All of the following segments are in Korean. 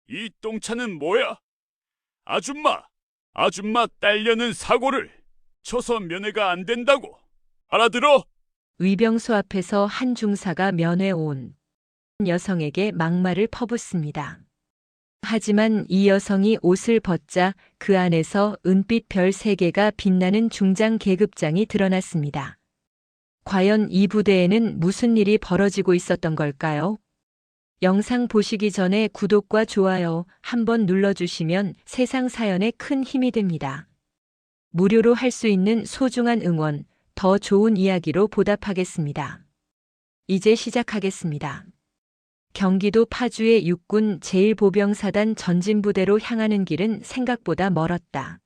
이 똥차는 뭐야? 아줌마 딸려는 사고를 쳐서 면회가 안 된다고. 알아들어? 위병소 앞에서 한 중사가 면회 온 여성에게 막말을 퍼붓습니다. 하지만 이 여성이 옷을 벗자 그 안에서 은빛 별 3개가 빛나는 중장 계급장이 드러났습니다. 과연 이 부대에는 무슨 일이 벌어지고 있었던 걸까요? 영상 보시기 전에 구독과 좋아요 한번 눌러주시면 세상 사연에 큰 힘이 됩니다. 무료로 할 수 있는 소중한 응원, 더 좋은 이야기로 보답하겠습니다. 이제 시작하겠습니다. 경기도 파주의 육군 제1보병사단 전진부대로 향하는 길은 생각보다 멀었다.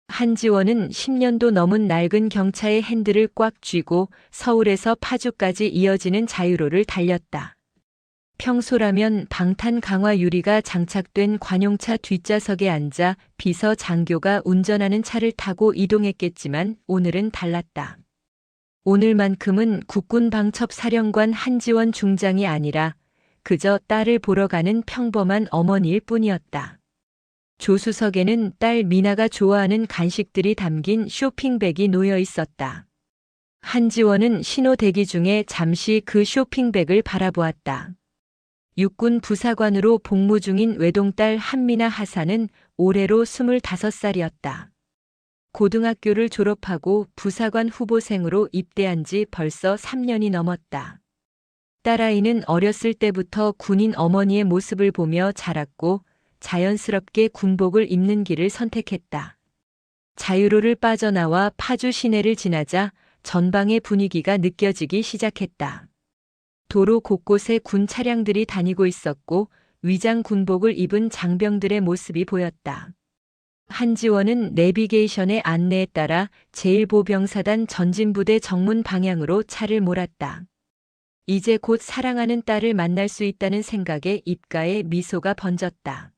한지원은 10년도 넘은 낡은 경차의 핸들을 꽉 쥐고 서울에서 파주까지 이어지는 자유로를 달렸다. 평소라면 방탄 강화 유리가 장착된 관용차 뒷좌석에 앉아 비서 장교가 운전하는 차를 타고 이동했겠지만 오늘은 달랐다. 오늘만큼은 국군 방첩사령관 한지원 중장이 아니라 그저 딸을 보러 가는 평범한 어머니일 뿐이었다. 조수석에는 딸 미나가 좋아하는 간식들이 담긴 쇼핑백이 놓여 있었다. 한지원은 신호 대기 중에 잠시 그 쇼핑백을 바라보았다. 육군 부사관으로 복무 중인 외동딸 한미나 하사는 올해로 25살이었다. 고등학교를 졸업하고 부사관 후보생으로 입대한 지 벌써 3년이 넘었다. 딸아이는 어렸을 때부터 군인 어머니의 모습을 보며 자랐고 자연스럽게 군복을 입는 길을 선택했다. 자유로를 빠져나와 파주 시내를 지나자 전방의 분위기가 느껴지기 시작했다. 도로 곳곳에 군 차량들이 다니고 있었고 위장 군복을 입은 장병들의 모습이 보였다. 한지원은 내비게이션의 안내에 따라 제1보병사단 전진부대 정문 방향으로 차를 몰았다. 이제 곧 사랑하는 딸을 만날 수 있다는 생각에 입가에 미소가 번졌다.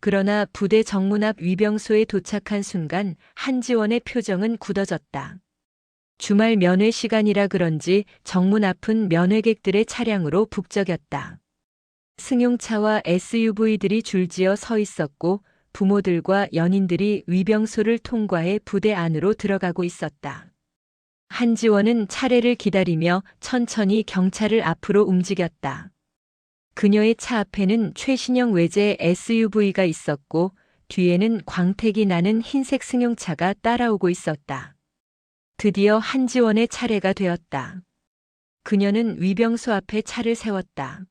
그러나 부대 정문 앞 위병소에 도착한 순간 한지원의 표정은 굳어졌다. 주말 면회 시간이라 그런지 정문 앞은 면회객들의 차량으로 북적였다. 승용차와 SUV들이 줄지어 서 있었고 부모들과 연인들이 위병소를 통과해 부대 안으로 들어가고 있었다. 한지원은 차례를 기다리며 천천히 경차를 앞으로 움직였다. 그녀의 차 앞에는 최신형 외제 SUV가 있었고 뒤에는 광택이 나는 흰색 승용차가 따라오고 있었다. 드디어 한지원의 차례가 되었다. 그녀는 위병소 앞에 차를 세웠다.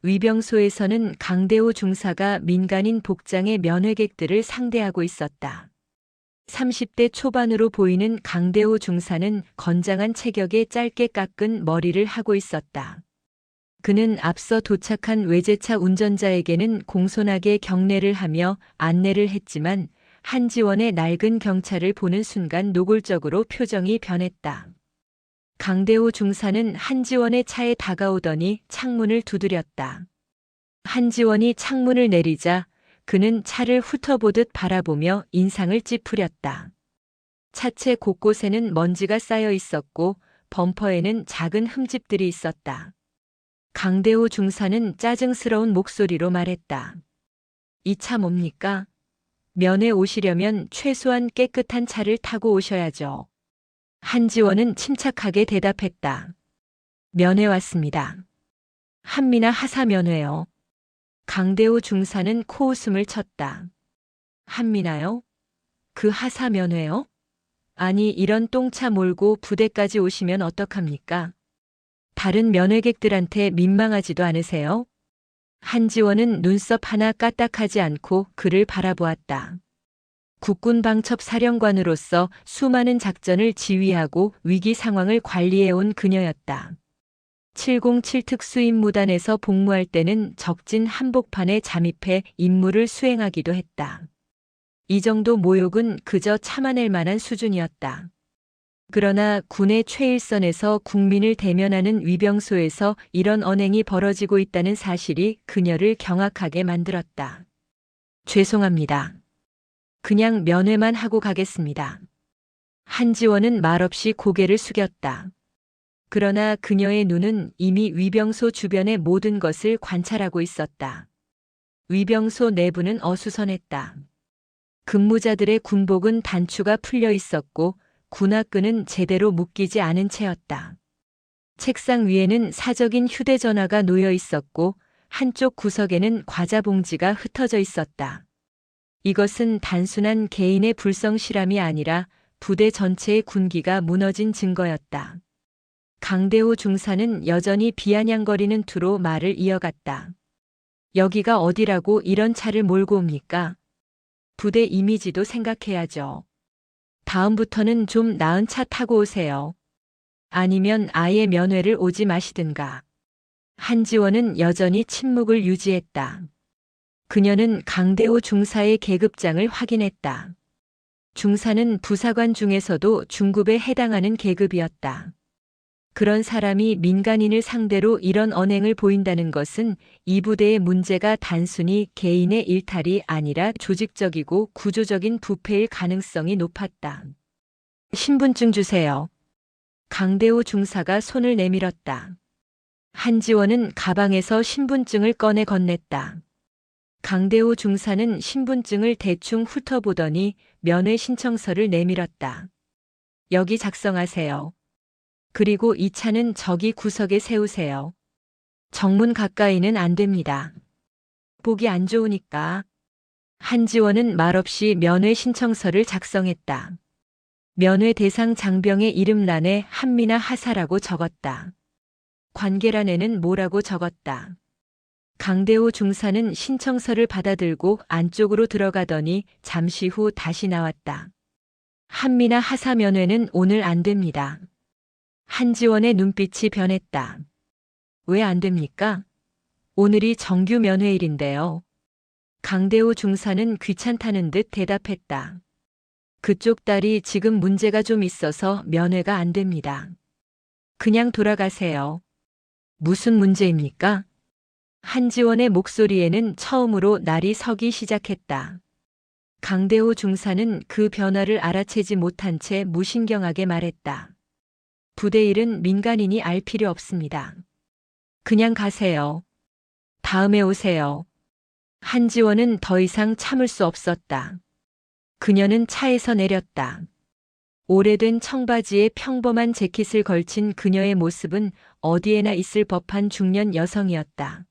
위병소에서는 강대호 중사가 민간인 복장의 면회객들을 상대하고 있었다. 30대 초반으로 보이는 강대호 중사는 건장한 체격에 짧게 깎은 머리를 하고 있었다. 그는 앞서 도착한 외제차 운전자에게는 공손하게 경례를 하며 안내를 했지만 한지원의 낡은 경차를 보는 순간 노골적으로 표정이 변했다. 강대호 중사는 한지원의 차에 다가오더니 창문을 두드렸다. 한지원이 창문을 내리자 그는 차를 훑어보듯 바라보며 인상을 찌푸렸다. 차체 곳곳에는 먼지가 쌓여 있었고 범퍼에는 작은 흠집들이 있었다. 강대호 중사는 짜증스러운 목소리로 말했다. 이 차 뭡니까? 면회 오시려면 최소한 깨끗한 차를 타고 오셔야죠. 한지원은 침착하게 대답했다. 면회 왔습니다. 한미나 하사 면회요. 강대호 중사는 코웃음을 쳤다. 한미나요? 그 하사 면회요? 아니 이런 똥차 몰고 부대까지 오시면 어떡합니까? 다른 면회객들한테 민망하지도 않으세요? 한지원은 눈썹 하나 까딱하지 않고 그를 바라보았다. 국군 방첩 사령관으로서 수많은 작전을 지휘하고 위기 상황을 관리해온 그녀였다. 707 특수임무단에서 복무할 때는 적진 한복판에 잠입해 임무를 수행하기도 했다. 이 정도 모욕은 그저 참아낼 만한 수준이었다. 그러나 군의 최일선에서 국민을 대면하는 위병소에서 이런 언행이 벌어지고 있다는 사실이 그녀를 경악하게 만들었다. 죄송합니다. 그냥 면회만 하고 가겠습니다. 한지원은 말없이 고개를 숙였다. 그러나 그녀의 눈은 이미 위병소 주변의 모든 것을 관찰하고 있었다. 위병소 내부는 어수선했다. 근무자들의 군복은 단추가 풀려 있었고 군화끈은 제대로 묶이지 않은 채였다. 책상 위에는 사적인 휴대전화가 놓여 있었고 한쪽 구석에는 과자 봉지가 흩어져 있었다. 이것은 단순한 개인의 불성실함이 아니라 부대 전체의 군기가 무너진 증거였다. 강대호 중사는 여전히 비아냥거리는 투로 말을 이어갔다. 여기가 어디라고 이런 차를 몰고 옵니까? 부대 이미지도 생각해야죠. 다음부터는 좀 나은 차 타고 오세요. 아니면 아예 면회를 오지 마시든가. 한지원은 여전히 침묵을 유지했다. 그녀는 강대호 중사의 계급장을 확인했다. 중사는 부사관 중에서도 중급에 해당하는 계급이었다. 그런 사람이 민간인을 상대로 이런 언행을 보인다는 것은 이 부대의 문제가 단순히 개인의 일탈이 아니라 조직적이고 구조적인 부패일 가능성이 높았다. 신분증 주세요. 강대호 중사가 손을 내밀었다. 한지원은 가방에서 신분증을 꺼내 건넸다. 강대호 중사는 신분증을 대충 훑어보더니 면회 신청서를 내밀었다. 여기 작성하세요. 그리고 이 차는 저기 구석에 세우세요. 정문 가까이는 안 됩니다. 보기 안 좋으니까. 한지원은 말없이 면회 신청서를 작성했다. 면회 대상 장병의 이름란에 한미나 하사라고 적었다. 관계란에는 뭐라고 적었다. 강대호 중사는 신청서를 받아들고 안쪽으로 들어가더니 잠시 후 다시 나왔다. 한미나 하사 면회는 오늘 안 됩니다. 한지원의 눈빛이 변했다. 왜 안 됩니까? 오늘이 정규 면회일인데요. 강대호 중사는 귀찮다는 듯 대답했다. 그쪽 딸이 지금 문제가 좀 있어서 면회가 안 됩니다. 그냥 돌아가세요. 무슨 문제입니까? 한지원의 목소리에는 처음으로 날이 서기 시작했다. 강대호 중사는 그 변화를 알아채지 못한 채 무신경하게 말했다. 부대 일은 민간인이 알 필요 없습니다. 그냥 가세요. 다음에 오세요. 한지원은 더 이상 참을 수 없었다. 그녀는 차에서 내렸다. 오래된 청바지에 평범한 재킷을 걸친 그녀의 모습은 어디에나 있을 법한 중년 여성이었다.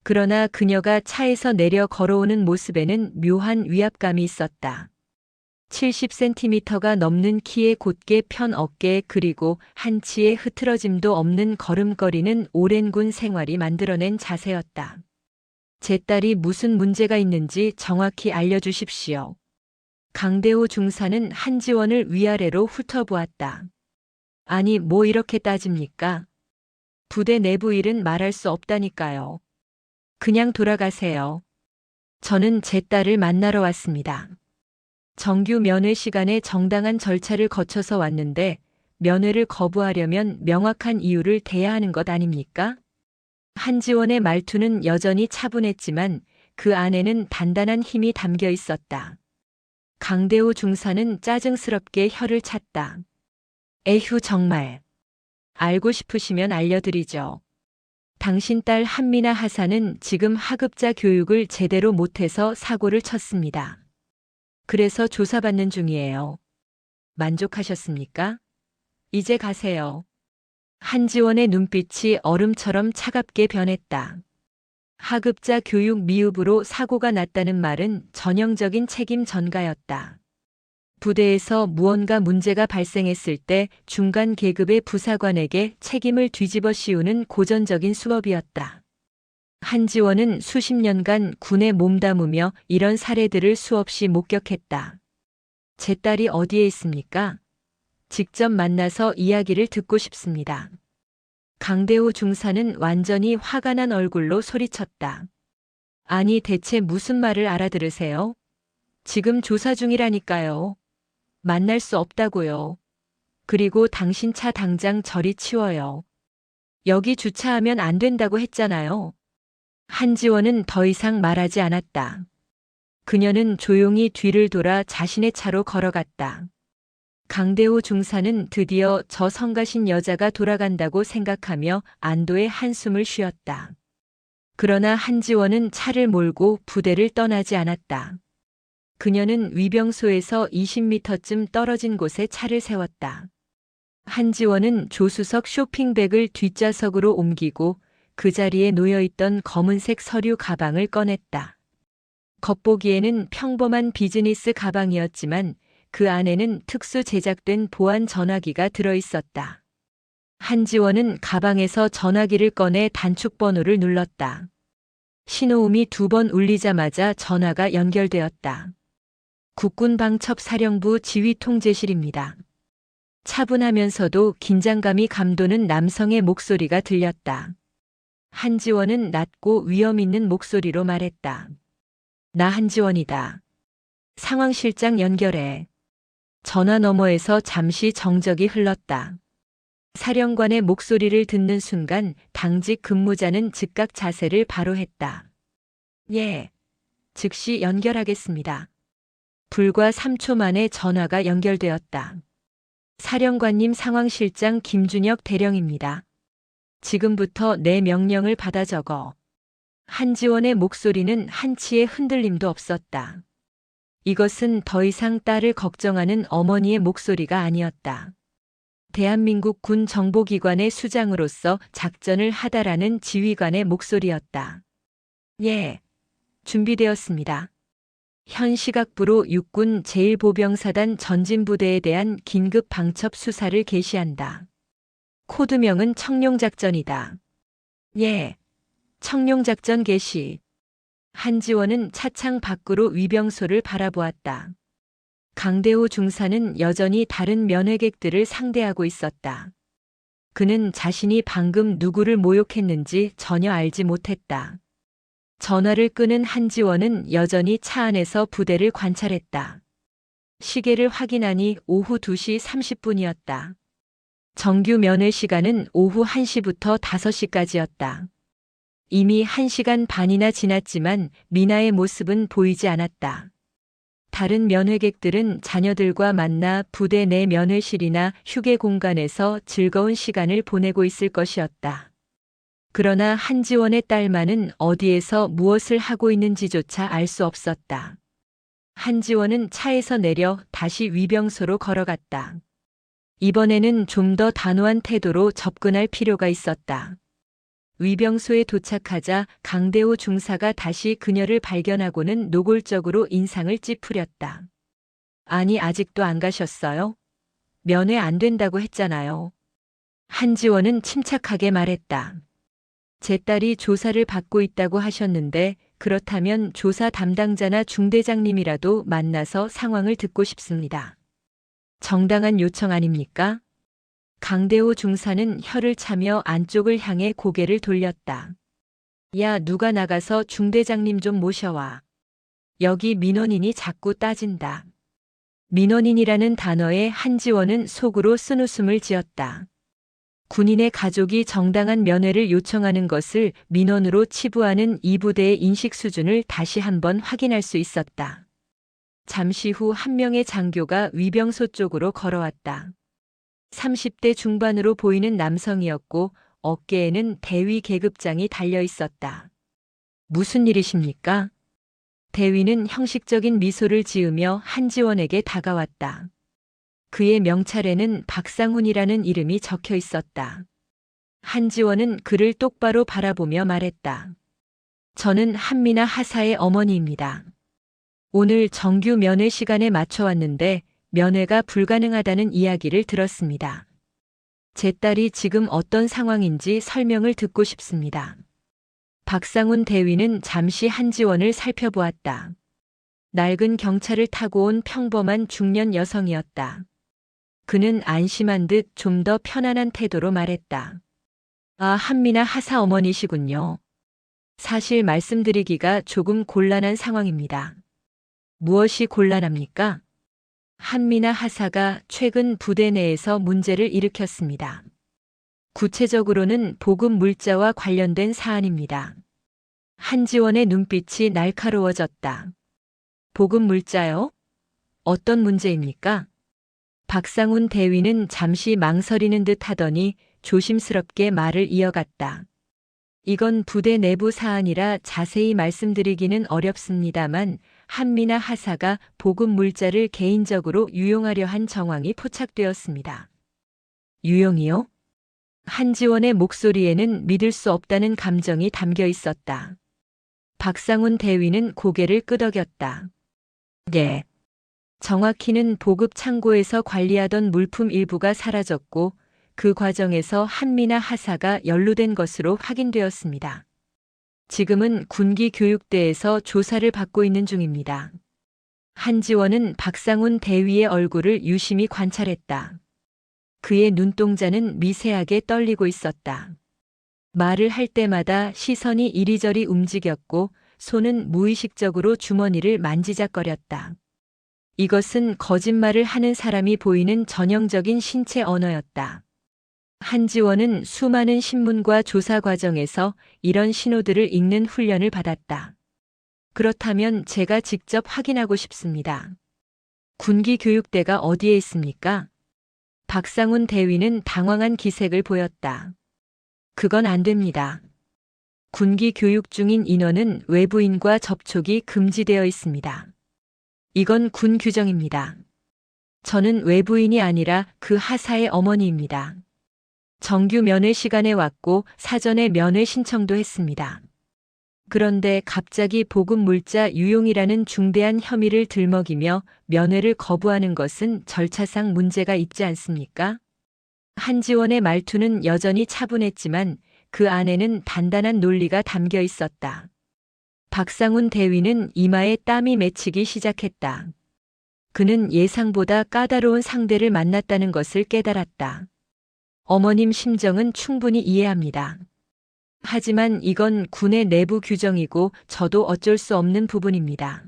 그러나 그녀가 차에서 내려 걸어오는 모습에는 묘한 위압감이 있었다. 70cm가 넘는 키에 곧게 편 어깨 그리고 한치의 흐트러짐도 없는 걸음걸이는 오랜 군 생활이 만들어낸 자세였다. 제 딸이 무슨 문제가 있는지 정확히 알려주십시오. 강대호 중사는 한지원을 위아래로 훑어보았다. 아니 뭐 이렇게 따집니까? 부대 내부 일은 말할 수 없다니까요. 그냥 돌아가세요. 저는 제 딸을 만나러 왔습니다. 정규 면회 시간에 정당한 절차를 거쳐서 왔는데 면회를 거부하려면 명확한 이유를 대야 하는 것 아닙니까? 한지원의 말투는 여전히 차분했지만 그 안에는 단단한 힘이 담겨 있었다. 강대호 중사는 짜증스럽게 혀를 찼다. 에휴 정말. 알고 싶으시면 알려드리죠. 당신 딸 한미나 하사는 지금 하급자 교육을 제대로 못해서 사고를 쳤습니다. 그래서 조사받는 중이에요. 만족하셨습니까? 이제 가세요. 한지원의 눈빛이 얼음처럼 차갑게 변했다. 하급자 교육 미흡으로 사고가 났다는 말은 전형적인 책임 전가였다. 부대에서 무언가 문제가 발생했을 때 중간 계급의 부사관에게 책임을 뒤집어 씌우는 고전적인 수법이었다. 한지원은 수십 년간 군에 몸담으며 이런 사례들을 수없이 목격했다. 제 딸이 어디에 있습니까? 직접 만나서 이야기를 듣고 싶습니다. 강대호 중사는 완전히 화가 난 얼굴로 소리쳤다. 아니 대체 무슨 말을 알아들으세요? 지금 조사 중이라니까요. 만날 수 없다고요. 그리고 당신 차 당장 저리 치워요. 여기 주차하면 안 된다고 했잖아요. 한지원은 더 이상 말하지 않았다. 그녀는 조용히 뒤를 돌아 자신의 차로 걸어갔다. 강대호 중사는 드디어 저 성가신 여자가 돌아간다고 생각하며 안도의 한숨을 쉬었다. 그러나 한지원은 차를 몰고 부대를 떠나지 않았다. 그녀는 위병소에서 20m쯤 떨어진 곳에 차를 세웠다. 한지원은 조수석 쇼핑백을 뒷좌석으로 옮기고 그 자리에 놓여있던 검은색 서류 가방을 꺼냈다. 겉보기에는 평범한 비즈니스 가방이었지만 그 안에는 특수 제작된 보안 전화기가 들어있었다. 한지원은 가방에서 전화기를 꺼내 단축번호를 눌렀다. 신호음이 2번 울리자마자 전화가 연결되었다. 국군방첩사령부 지휘통제실입니다. 차분하면서도 긴장감이 감도는 남성의 목소리가 들렸다. 한지원은 낮고 위험 있는 목소리로 말했다. 나 한지원이다. 상황실장 연결해. 전화 너머에서 잠시 정적이 흘렀다. 사령관의 목소리를 듣는 순간 당직 근무자는 즉각 자세를 바로 했다. 예. 즉시 연결하겠습니다. 불과 3초 만에 전화가 연결되었다. 사령관님 상황실장 김준혁 대령입니다. 지금부터 내 명령을 받아 적어. 한지원의 목소리는 한치의 흔들림도 없었다. 이것은 더 이상 딸을 걱정하는 어머니의 목소리가 아니었다. 대한민국 군 정보기관의 수장으로서 작전을 하다라는 지휘관의 목소리였다. 예, 준비되었습니다. 현 시각부로 육군 제1보병사단 전진부대에 대한 긴급 방첩 수사를 개시한다. 코드명은 청룡작전이다. 예, 청룡작전 개시. 한지원은 차창 밖으로 위병소를 바라보았다. 강대호 중사는 여전히 다른 면회객들을 상대하고 있었다. 그는 자신이 방금 누구를 모욕했는지 전혀 알지 못했다. 전화를 끄는 한지원은 여전히 차 안에서 부대를 관찰했다. 시계를 확인하니 오후 2시 30분이었다. 정규 면회 시간은 오후 1시부터 5시까지였다. 이미 1시간 반이나 지났지만 미나의 모습은 보이지 않았다. 다른 면회객들은 자녀들과 만나 부대 내 면회실이나 휴게 공간에서 즐거운 시간을 보내고 있을 것이었다. 그러나 한지원의 딸만은 어디에서 무엇을 하고 있는지조차 알 수 없었다. 한지원은 차에서 내려 다시 위병소로 걸어갔다. 이번에는 좀 더 단호한 태도로 접근할 필요가 있었다. 위병소에 도착하자 강대호 중사가 다시 그녀를 발견하고는 노골적으로 인상을 찌푸렸다. 아니, 아직도 안 가셨어요? 면회 안 된다고 했잖아요. 한지원은 침착하게 말했다. 제 딸이 조사를 받고 있다고 하셨는데 그렇다면 조사 담당자나 중대장님이라도 만나서 상황을 듣고 싶습니다. 정당한 요청 아닙니까? 강대호 중사는 혀를 차며 안쪽을 향해 고개를 돌렸다. 야, 누가 나가서 중대장님 좀 모셔와. 여기 민원인이 자꾸 따진다. 민원인이라는 단어에 한지원은 속으로 쓴웃음을 지었다. 군인의 가족이 정당한 면회를 요청하는 것을 민원으로 치부하는 이 부대의 인식 수준을 다시 한번 확인할 수 있었다. 잠시 후 한 명의 장교가 위병소 쪽으로 걸어왔다. 30대 중반으로 보이는 남성이었고 어깨에는 대위 계급장이 달려 있었다. 무슨 일이십니까? 대위는 형식적인 미소를 지으며 한지원에게 다가왔다. 그의 명찰에는 박상훈이라는 이름이 적혀 있었다. 한지원은 그를 똑바로 바라보며 말했다. 저는 한미나 하사의 어머니입니다. 오늘 정규 면회 시간에 맞춰 왔는데 면회가 불가능하다는 이야기를 들었습니다. 제 딸이 지금 어떤 상황인지 설명을 듣고 싶습니다. 박상훈 대위는 잠시 한지원을 살펴보았다. 낡은 경차를 타고 온 평범한 중년 여성이었다. 그는 안심한 듯 좀 더 편안한 태도로 말했다. 아, 한미나 하사 어머니시군요. 사실 말씀드리기가 조금 곤란한 상황입니다. 무엇이 곤란합니까? 한미나 하사가 최근 부대 내에서 문제를 일으켰습니다. 구체적으로는 보급 물자와 관련된 사안입니다. 한지원의 눈빛이 날카로워졌다. 보급 물자요? 어떤 문제입니까? 박상훈 대위는 잠시 망설이는 듯 하더니 조심스럽게 말을 이어갔다. 이건 부대 내부 사안이라 자세히 말씀드리기는 어렵습니다만 한미나 하사가 보급 물자를 개인적으로 유용하려 한 정황이 포착되었습니다. 유용이요? 한지원의 목소리에는 믿을 수 없다는 감정이 담겨 있었다. 박상훈 대위는 고개를 끄덕였다. 예. 정확히는 보급 창고에서 관리하던 물품 일부가 사라졌고 그 과정에서 한미나 하사가 연루된 것으로 확인되었습니다. 지금은 군기교육대에서 조사를 받고 있는 중입니다. 한지원은 박상훈 대위의 얼굴을 유심히 관찰했다. 그의 눈동자는 미세하게 떨리고 있었다. 말을 할 때마다 시선이 이리저리 움직였고 손은 무의식적으로 주머니를 만지작거렸다. 이것은 거짓말을 하는 사람이 보이는 전형적인 신체 언어였다. 한지원은 수많은 신문과 조사 과정에서 이런 신호들을 읽는 훈련을 받았다. 그렇다면 제가 직접 확인하고 싶습니다. 군기교육대가 어디에 있습니까? 박상훈 대위는 당황한 기색을 보였다. 그건 안 됩니다. 군기 교육 중인 인원은 외부인과 접촉이 금지되어 있습니다. 이건 군 규정입니다. 저는 외부인이 아니라 그 하사의 어머니입니다. 정규 면회 시간에 왔고 사전에 면회 신청도 했습니다. 그런데 갑자기 보급 물자 유용이라는 중대한 혐의를 들먹이며 면회를 거부하는 것은 절차상 문제가 있지 않습니까? 한지원의 말투는 여전히 차분했지만 그 안에는 단단한 논리가 담겨 있었다. 박상훈 대위는 이마에 땀이 맺히기 시작했다. 그는 예상보다 까다로운 상대를 만났다는 것을 깨달았다. 어머님 심정은 충분히 이해합니다. 하지만 이건 군의 내부 규정이고 저도 어쩔 수 없는 부분입니다.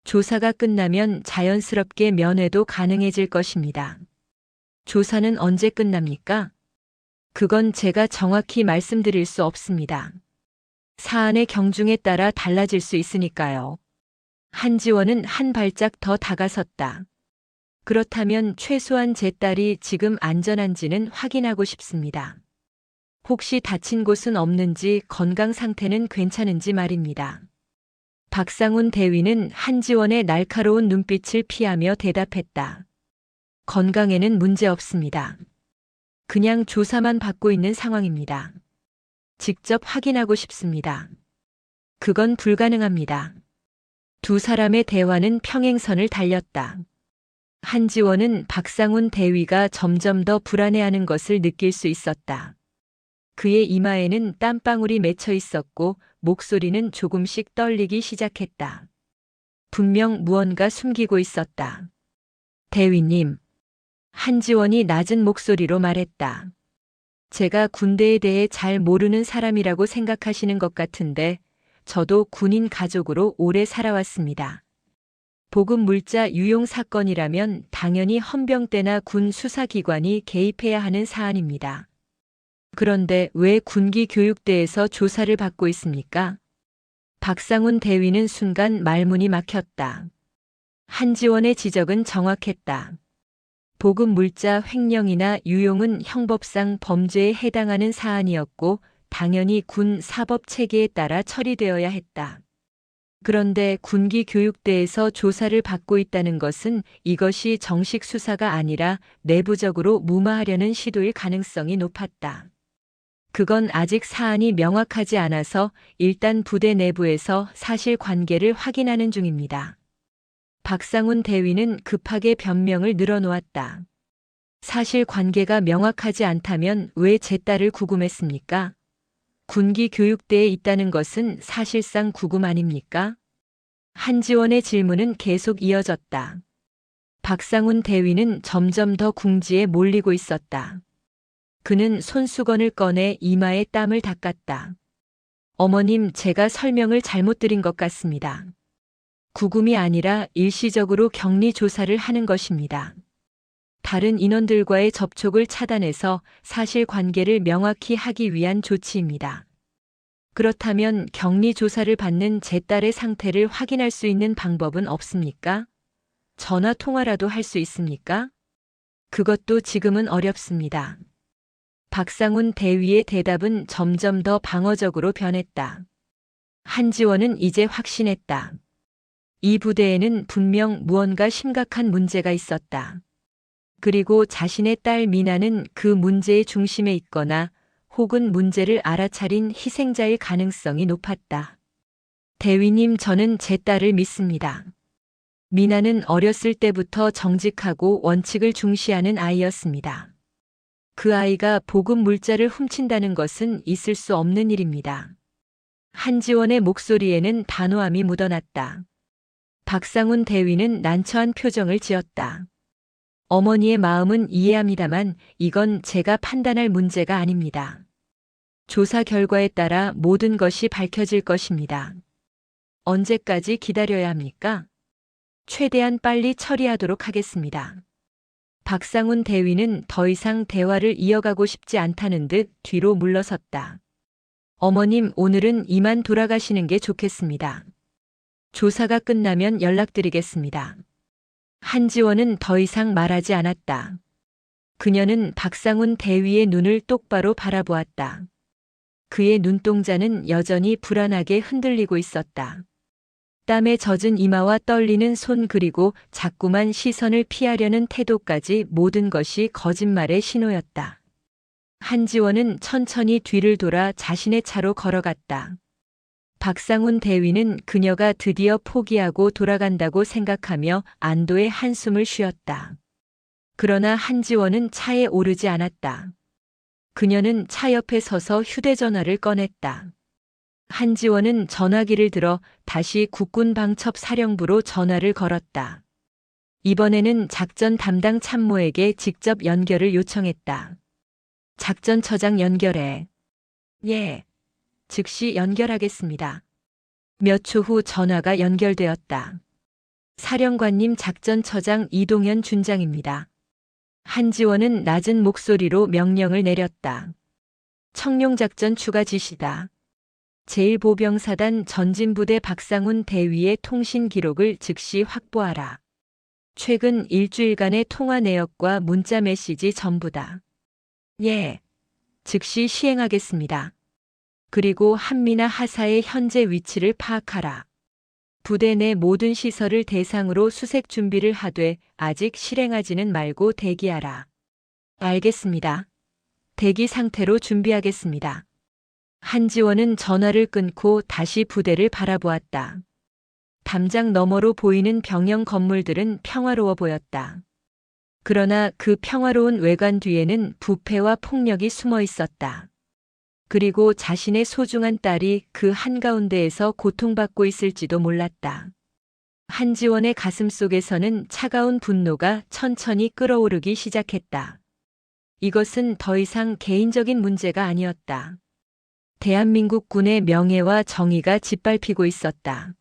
조사가 끝나면 자연스럽게 면회도 가능해질 것입니다. 조사는 언제 끝납니까? 그건 제가 정확히 말씀드릴 수 없습니다. 사안의 경중에 따라 달라질 수 있으니까요. 한지원은 한 발짝 더 다가섰다. 그렇다면 최소한 제 딸이 지금 안전한지는 확인하고 싶습니다. 혹시 다친 곳은 없는지 건강 상태는 괜찮은지 말입니다. 박상훈 대위는 한지원의 날카로운 눈빛을 피하며 대답했다. 건강에는 문제 없습니다. 그냥 조사만 받고 있는 상황입니다. 직접 확인하고 싶습니다. 그건 불가능합니다. 두 사람의 대화는 평행선을 달렸다. 한지원은 박상훈 대위가 점점 더 불안해하는 것을 느낄 수 있었다. 그의 이마에는 땀방울이 맺혀 있었고 목소리는 조금씩 떨리기 시작했다. 분명 무언가 숨기고 있었다. 대위님. 한지원이 낮은 목소리로 말했다. 제가 군대에 대해 잘 모르는 사람이라고 생각하시는 것 같은데 저도 군인 가족으로 오래 살아왔습니다. 보급 물자 유용 사건이라면 당연히 헌병대나 군 수사기관이 개입해야 하는 사안입니다. 그런데 왜 군기 교육대에서 조사를 받고 있습니까? 박상훈 대위는 순간 말문이 막혔다. 한지원의 지적은 정확했다. 보급 물자 횡령이나 유용은 형법상 범죄에 해당하는 사안이었고 당연히 군 사법 체계에 따라 처리되어야 했다. 그런데 군기 교육대에서 조사를 받고 있다는 것은 이것이 정식 수사가 아니라 내부적으로 무마하려는 시도일 가능성이 높았다. 그건 아직 사안이 명확하지 않아서 일단 부대 내부에서 사실관계를 확인하는 중입니다. 박상훈 대위는 급하게 변명을 늘어놓았다. 사실관계가 명확하지 않다면 왜 제 딸을 구금했습니까? 군기 교육대에 있다는 것은 사실상 구금 아닙니까? 한지원의 질문은 계속 이어졌다. 박상훈 대위는 점점 더 궁지에 몰리고 있었다. 그는 손수건을 꺼내 이마에 땀을 닦았다. 어머님, 제가 설명을 잘못 드린 것 같습니다. 구금이 아니라 일시적으로 격리 조사를 하는 것입니다. 다른 인원들과의 접촉을 차단해서 사실관계를 명확히 하기 위한 조치입니다. 그렇다면 격리 조사를 받는 제 딸의 상태를 확인할 수 있는 방법은 없습니까? 전화 통화라도 할 수 있습니까? 그것도 지금은 어렵습니다. 박상훈 대위의 대답은 점점 더 방어적으로 변했다. 한지원은 이제 확신했다. 이 부대에는 분명 무언가 심각한 문제가 있었다. 그리고 자신의 딸 미나는 그 문제의 중심에 있거나 혹은 문제를 알아차린 희생자일 가능성이 높았다. 대위님, 저는 제 딸을 믿습니다. 미나는 어렸을 때부터 정직하고 원칙을 중시하는 아이였습니다. 그 아이가 복음 물자를 훔친다는 것은 있을 수 없는 일입니다. 한지원의 목소리에는 단호함이 묻어났다. 박상훈 대위는 난처한 표정을 지었다. 어머니의 마음은 이해합니다만 이건 제가 판단할 문제가 아닙니다. 조사 결과에 따라 모든 것이 밝혀질 것입니다. 언제까지 기다려야 합니까? 최대한 빨리 처리하도록 하겠습니다. 박상훈 대위는 더 이상 대화를 이어가고 싶지 않다는 듯 뒤로 물러섰다. 어머님, 오늘은 이만 돌아가시는 게 좋겠습니다. 조사가 끝나면 연락드리겠습니다. 한지원은 더 이상 말하지 않았다. 그녀는 박상훈 대위의 눈을 똑바로 바라보았다. 그의 눈동자는 여전히 불안하게 흔들리고 있었다. 땀에 젖은 이마와 떨리는 손 그리고 자꾸만 시선을 피하려는 태도까지 모든 것이 거짓말의 신호였다. 한지원은 천천히 뒤를 돌아 자신의 차로 걸어갔다. 박상훈 대위는 그녀가 드디어 포기하고 돌아간다고 생각하며 안도의 한숨을 쉬었다. 그러나 한지원은 차에 오르지 않았다. 그녀는 차 옆에 서서 휴대전화를 꺼냈다. 한지원은 전화기를 들어 다시 국군방첩사령부로 전화를 걸었다. 이번에는 작전 담당 참모에게 직접 연결을 요청했다. 작전처장 연결해. 예. 즉시 연결하겠습니다. 몇 초 후 전화가 연결되었다. 사령관님, 작전처장 이동현 준장입니다. 한지원은 낮은 목소리로 명령을 내렸다. 청룡작전 추가 지시다. 제1보병사단 전진부대 박상훈 대위의 통신 기록을 즉시 확보하라. 최근 일주일간의 통화 내역과 문자 메시지 전부다. 예. 즉시 시행하겠습니다. 그리고 한미나 하사의 현재 위치를 파악하라. 부대 내 모든 시설을 대상으로 수색 준비를 하되 아직 실행하지는 말고 대기하라. 알겠습니다. 대기 상태로 준비하겠습니다. 한지원은 전화를 끊고 다시 부대를 바라보았다. 담장 너머로 보이는 병영 건물들은 평화로워 보였다. 그러나 그 평화로운 외관 뒤에는 부패와 폭력이 숨어 있었다. 그리고 자신의 소중한 딸이 그 한가운데에서 고통받고 있을지도 몰랐다. 한지원의 가슴속에서는 차가운 분노가 천천히 끓어오르기 시작했다. 이것은 더 이상 개인적인 문제가 아니었다. 대한민국 군의 명예와 정의가 짓밟히고 있었다.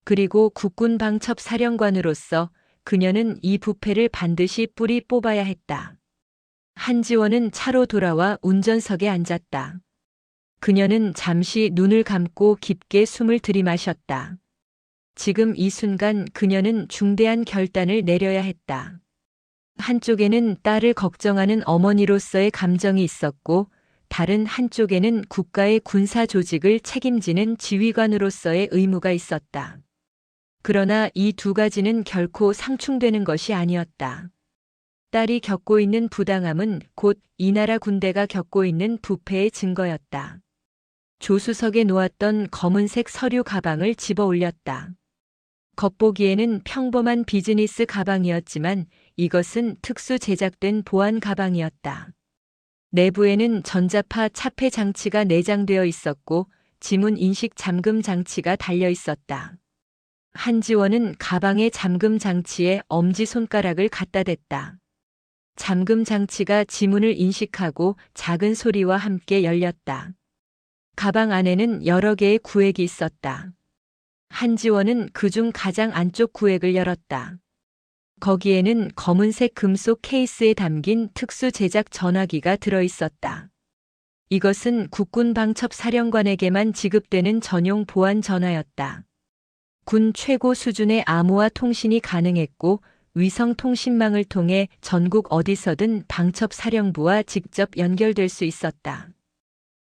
그리고 국군방첩사령관으로서 그녀는 이 부패를 반드시 뿌리 뽑아야 했다. 한지원은 차로 돌아와 운전석에 앉았다. 그녀는 잠시 눈을 감고 깊게 숨을 들이마셨다. 지금 이 순간 그녀는 중대한 결단을 내려야 했다. 한쪽에는 딸을 걱정하는 어머니로서의 감정이 있었고 다른 한쪽에는 국가의 군사 조직을 책임지는 지휘관으로서의 의무가 있었다. 그러나 이 두 가지는 결코 상충되는 것이 아니었다. 딸이 겪고 있는 부당함은 곧 이 나라 군대가 겪고 있는 부패의 증거였다. 조수석에 놓았던 검은색 서류 가방을 집어 올렸다. 겉보기에는 평범한 비즈니스 가방이었지만 이것은 특수 제작된 보안 가방이었다. 내부에는 전자파 차폐 장치가 내장되어 있었고 지문 인식 잠금 장치가 달려 있었다. 한지원은 가방의 잠금 장치에 엄지손가락을 갖다 댔다. 잠금 장치가 지문을 인식하고 작은 소리와 함께 열렸다. 가방 안에는 여러 개의 구획이 있었다. 한지원은 그중 가장 안쪽 구획을 열었다. 거기에는 검은색 금속 케이스에 담긴 특수 제작 전화기가 들어 있었다. 이것은 국군방첩사령관에게만 지급되는 전용 보안 전화였다. 군 최고 수준의 암호화 통신이 가능했고 위성 통신망을 통해 전국 어디서든 방첩사령부와 직접 연결될 수 있었다.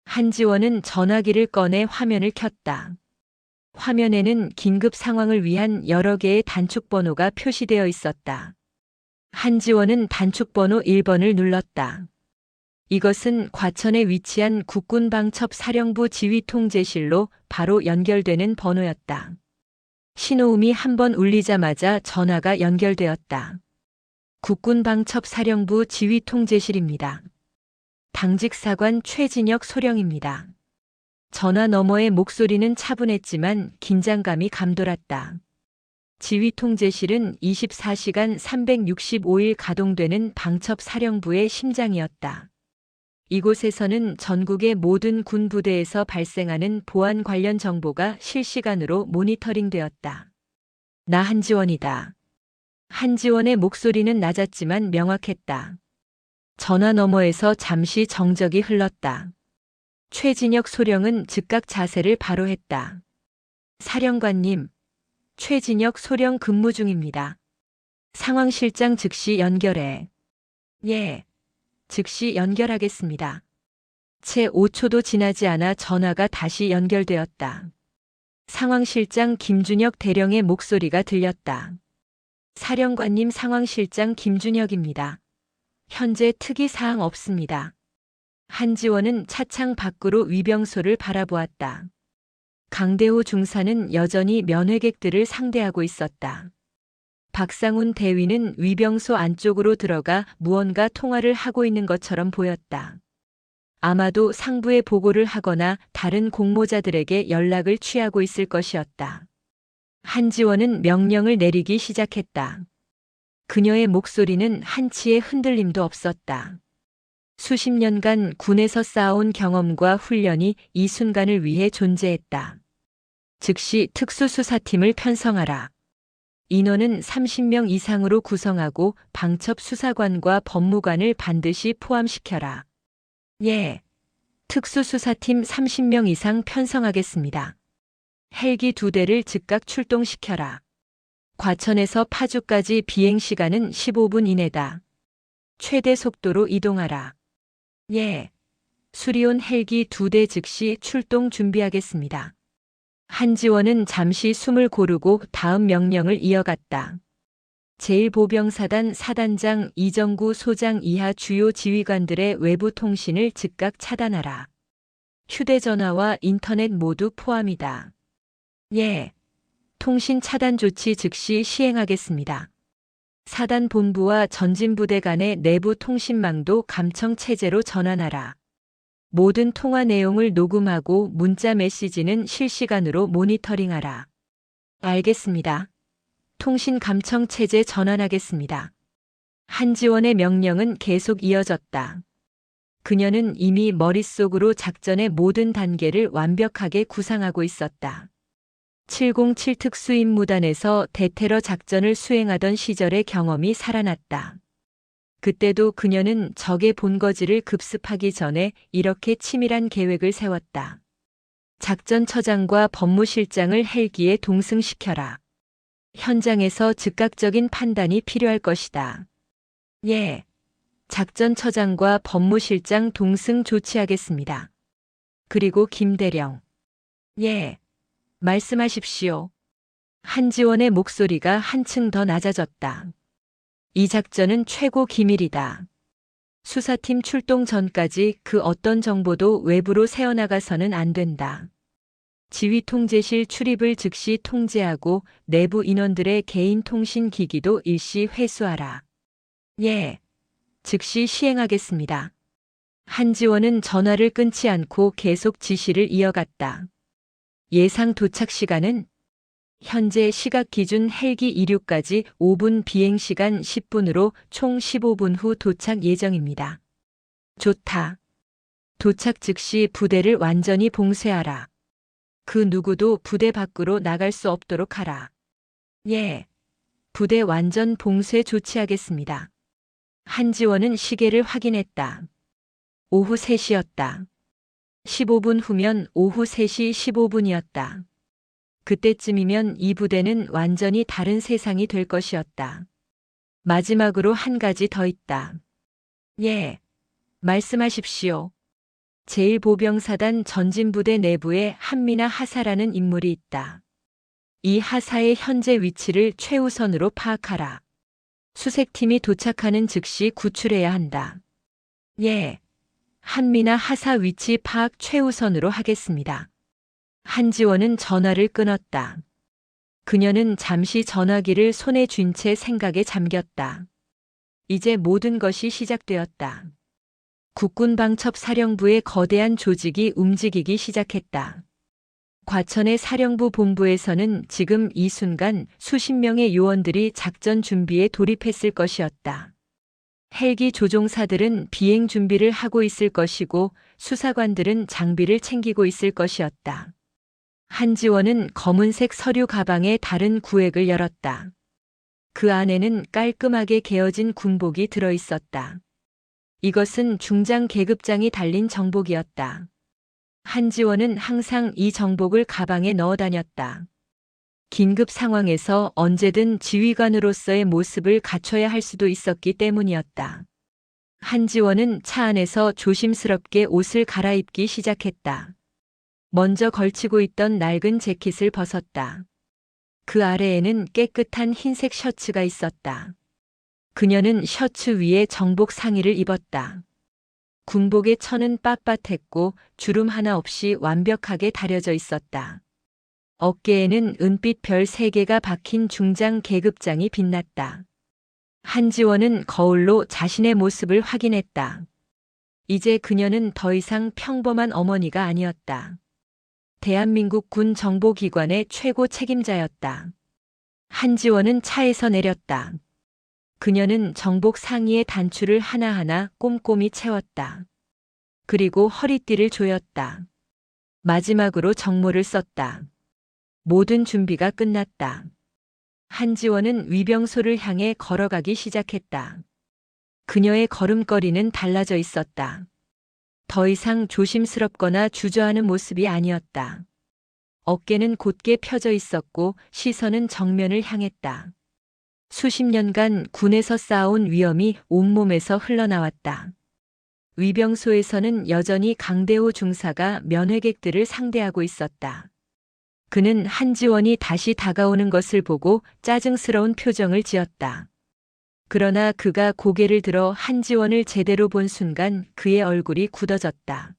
한지원은 전화기를 꺼내 화면을 켰다. 화면에는 긴급 상황을 위한 여러 개의 단축번호가 표시되어 있었다. 한지원은 단축번호 1번을 눌렀다. 이것은 과천에 위치한 국군방첩사령부 지휘통제실로 바로 연결되는 번호였다. 신호음이 한 번 울리자마자 전화가 연결되었다. 국군방첩사령부 지휘통제실입니다. 당직사관 최진혁 소령입니다. 전화 너머의 목소리는 차분했지만 긴장감이 감돌았다. 지휘통제실은 24시간 365일 가동되는 방첩사령부의 심장이었다. 이곳에서는 전국의 모든 군부대에서 발생하는 보안 관련 정보가 실시간으로 모니터링되었다. 나 한지원이다. 한지원의 목소리는 낮았지만 명확했다. 전화 너머에서 잠시 정적이 흘렀다. 최진혁 소령은 즉각 자세를 바로 했다. 사령관님, 최진혁 소령 근무 중입니다. 상황실장 즉시 연결해. 예, 즉시 연결하겠습니다. 채 5초도 지나지 않아 전화가 다시 연결되었다. 상황실장 김준혁 대령의 목소리가 들렸다. 사령관님, 상황실장 김준혁입니다. 현재 특이사항 없습니다. 한지원은 차창 밖으로 위병소를 바라보았다. 강대호 중사는 여전히 면회객들을 상대하고 있었다. 박상훈 대위는 위병소 안쪽으로 들어가 무언가 통화를 하고 있는 것처럼 보였다. 아마도 상부에 보고를 하거나 다른 공모자들에게 연락을 취하고 있을 것이었다. 한지원은 명령을 내리기 시작했다. 그녀의 목소리는 한치의 흔들림도 없었다. 수십 년간 군에서 쌓아온 경험과 훈련이 이 순간을 위해 존재했다. 즉시 특수수사팀을 편성하라. 인원은 30명 이상으로 구성하고 방첩수사관과 법무관을 반드시 포함시켜라. 예. 특수수사팀 30명 이상 편성하겠습니다. 헬기 2대를 즉각 출동시켜라. 과천에서 파주까지 비행시간은 15분 이내다. 최대 속도로 이동하라. 예. 수리온 헬기 2대 즉시 출동 준비하겠습니다. 한지원은 잠시 숨을 고르고 다음 명령을 이어갔다. 제1보병사단 사단장 이정구 소장 이하 주요 지휘관들의 외부 통신을 즉각 차단하라. 휴대전화와 인터넷 모두 포함이다. 예. 통신 차단 조치 즉시 시행하겠습니다. 사단 본부와 전진부대 간의 내부 통신망도 감청 체제로 전환하라. 모든 통화 내용을 녹음하고 문자 메시지는 실시간으로 모니터링하라. 알겠습니다. 통신 감청 체제 전환하겠습니다. 한지원의 명령은 계속 이어졌다. 그녀는 이미 머릿속으로 작전의 모든 단계를 완벽하게 구상하고 있었다. 707 특수임무단에서 대테러 작전을 수행하던 시절의 경험이 살아났다. 그때도 그녀는 적의 본거지를 급습하기 전에 이렇게 치밀한 계획을 세웠다. 작전처장과 법무실장을 헬기에 동승시켜라. 현장에서 즉각적인 판단이 필요할 것이다. 예. 작전처장과 법무실장 동승 조치하겠습니다. 그리고 김대령. 예. 말씀하십시오. 한지원의 목소리가 한층 더 낮아졌다. 이 작전은 최고 기밀이다. 수사팀 출동 전까지 그 어떤 정보도 외부로 새어나가서는 안 된다. 지휘통제실 출입을 즉시 통제하고 내부 인원들의 개인 통신 기기도 일시 회수하라. 예. 즉시 시행하겠습니다. 한지원은 전화를 끊지 않고 계속 지시를 이어갔다. 예상 도착 시간은 현재 시각 기준 헬기 이륙까지 5분 비행시간 10분으로 총 15분 후 도착 예정입니다. 좋다. 도착 즉시 부대를 완전히 봉쇄하라. 그 누구도 부대 밖으로 나갈 수 없도록 하라. 예. 부대 완전 봉쇄 조치하겠습니다. 한지원은 시계를 확인했다. 오후 3시였다. 15분 후면 오후 3시 15분이었다. 그때쯤이면 이 부대는 완전히 다른 세상이 될 것이었다. 마지막으로 한 가지 더 있다. 예, 말씀하십시오. 제1보병사단 전진부대 내부에 한미나 하사라는 인물이 있다. 이 하사의 현재 위치를 최우선으로 파악하라. 수색팀이 도착하는 즉시 구출해야 한다. 예, 한미나 하사 위치 파악 최우선으로 하겠습니다. 한지원은 전화를 끊었다. 그녀는 잠시 전화기를 손에 쥔 채 생각에 잠겼다. 이제 모든 것이 시작되었다. 국군방첩사령부의 거대한 조직이 움직이기 시작했다. 과천의 사령부 본부에서는 지금 이 순간 수십 명의 요원들이 작전 준비에 돌입했을 것이었다. 헬기 조종사들은 비행 준비를 하고 있을 것이고 수사관들은 장비를 챙기고 있을 것이었다. 한지원은 검은색 서류 가방에 다른 구획을 열었다. 그 안에는 깔끔하게 개어진 군복이 들어 있었다. 이것은 중장 계급장이 달린 정복이었다. 한지원은 항상 이 정복을 가방에 넣어 다녔다. 긴급 상황에서 언제든 지휘관으로서의 모습을 갖춰야 할 수도 있었기 때문이었다. 한지원은 차 안에서 조심스럽게 옷을 갈아입기 시작했다. 먼저 걸치고 있던 낡은 재킷을 벗었다. 그 아래에는 깨끗한 흰색 셔츠가 있었다. 그녀는 셔츠 위에 정복 상의를 입었다. 군복의 천은 빳빳했고 주름 하나 없이 완벽하게 다려져 있었다. 어깨에는 은빛 별 3개가 박힌 중장 계급장이 빛났다. 한지원은 거울로 자신의 모습을 확인했다. 이제 그녀는 더 이상 평범한 어머니가 아니었다. 대한민국 군 정보기관의 최고 책임자였다. 한지원은 차에서 내렸다. 그녀는 정복 상의의 단추를 하나하나 꼼꼼히 채웠다. 그리고 허리띠를 조였다. 마지막으로 정모를 썼다. 모든 준비가 끝났다. 한지원은 위병소를 향해 걸어가기 시작했다. 그녀의 걸음걸이는 달라져 있었다. 더 이상 조심스럽거나 주저하는 모습이 아니었다. 어깨는 곧게 펴져 있었고 시선은 정면을 향했다. 수십 년간 군에서 쌓아온 위엄이 온몸에서 흘러나왔다. 위병소에서는 여전히 강대호 중사가 면회객들을 상대하고 있었다. 그는 한지원이 다시 다가오는 것을 보고 짜증스러운 표정을 지었다. 그러나 그가 고개를 들어 한지원을 제대로 본 순간 그의 얼굴이 굳어졌다.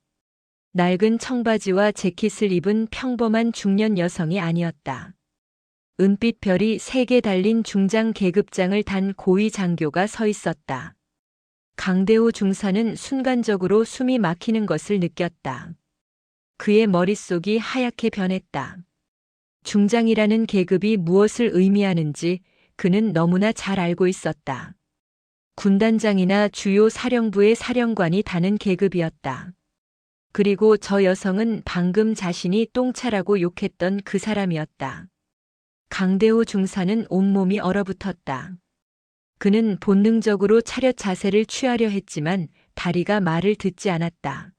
낡은 청바지와 재킷을 입은 평범한 중년 여성이 아니었다. 은빛 별이 3개 달린 중장 계급장을 단 고위 장교가 서 있었다. 강대호 중사는 순간적으로 숨이 막히는 것을 느꼈다. 그의 머릿속이 하얗게 변했다. 중장이라는 계급이 무엇을 의미하는지 그는 너무나 잘 알고 있었다. 군단장이나 주요 사령부의 사령관이 다는 계급이었다. 그리고 저 여성은 방금 자신이 똥차라고 욕했던 그 사람이었다. 강대호 중사는 온몸이 얼어붙었다. 그는 본능적으로 차렷 자세를 취하려 했지만 다리가 말을 듣지 않았다.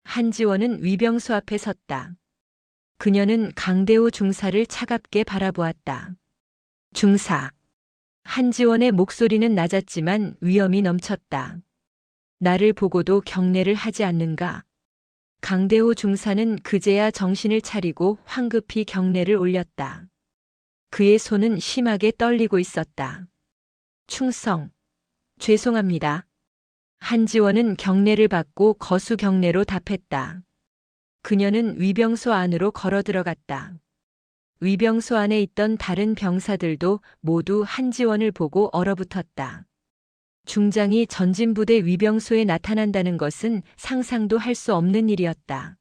한지원은 위병소 앞에 섰다. 그녀는 강대호 중사를 차갑게 바라보았다. 중사. 한지원의 목소리는 낮았지만 위엄이 넘쳤다. 나를 보고도 경례를 하지 않는가? 강대호 중사는 그제야 정신을 차리고 황급히 경례를 올렸다. 그의 손은 심하게 떨리고 있었다. 충성. 죄송합니다. 한지원은 경례를 받고 거수 경례로 답했다. 그녀는 위병소 안으로 걸어 들어갔다. 위병소 안에 있던 다른 병사들도 모두 한지원을 보고 얼어붙었다. 중장이 전진부대 위병소에 나타난다는 것은 상상도 할 수 없는 일이었다.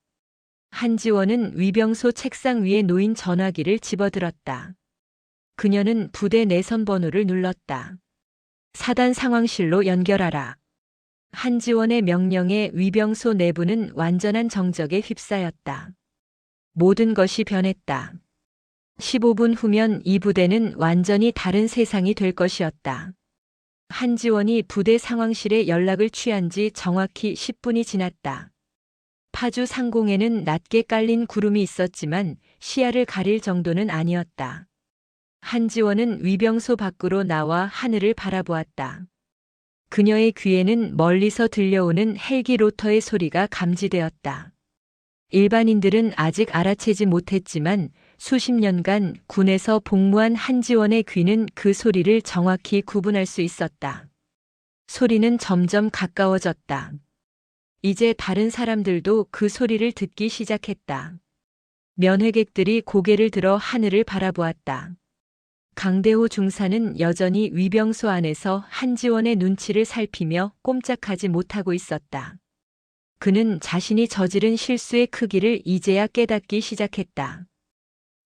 한지원은 위병소 책상 위에 놓인 전화기를 집어들었다. 그녀는 부대 내선 번호를 눌렀다. 사단 상황실로 연결하라. 한지원의 명령에 위병소 내부는 완전한 정적에 휩싸였다. 모든 것이 변했다. 15분 후면 이 부대는 완전히 다른 세상이 될 것이었다. 한지원이 부대 상황실에 연락을 취한 지 정확히 10분이 지났다. 파주 상공에는 낮게 깔린 구름이 있었지만 시야를 가릴 정도는 아니었다. 한지원은 위병소 밖으로 나와 하늘을 바라보았다. 그녀의 귀에는 멀리서 들려오는 헬기 로터의 소리가 감지되었다. 일반인들은 아직 알아채지 못했지만 수십 년간 군에서 복무한 한지원의 귀는 그 소리를 정확히 구분할 수 있었다. 소리는 점점 가까워졌다. 이제 다른 사람들도 그 소리를 듣기 시작했다. 면회객들이 고개를 들어 하늘을 바라보았다. 강대호 중사는 여전히 위병소 안에서 한지원의 눈치를 살피며 꼼짝하지 못하고 있었다. 그는 자신이 저지른 실수의 크기를 이제야 깨닫기 시작했다.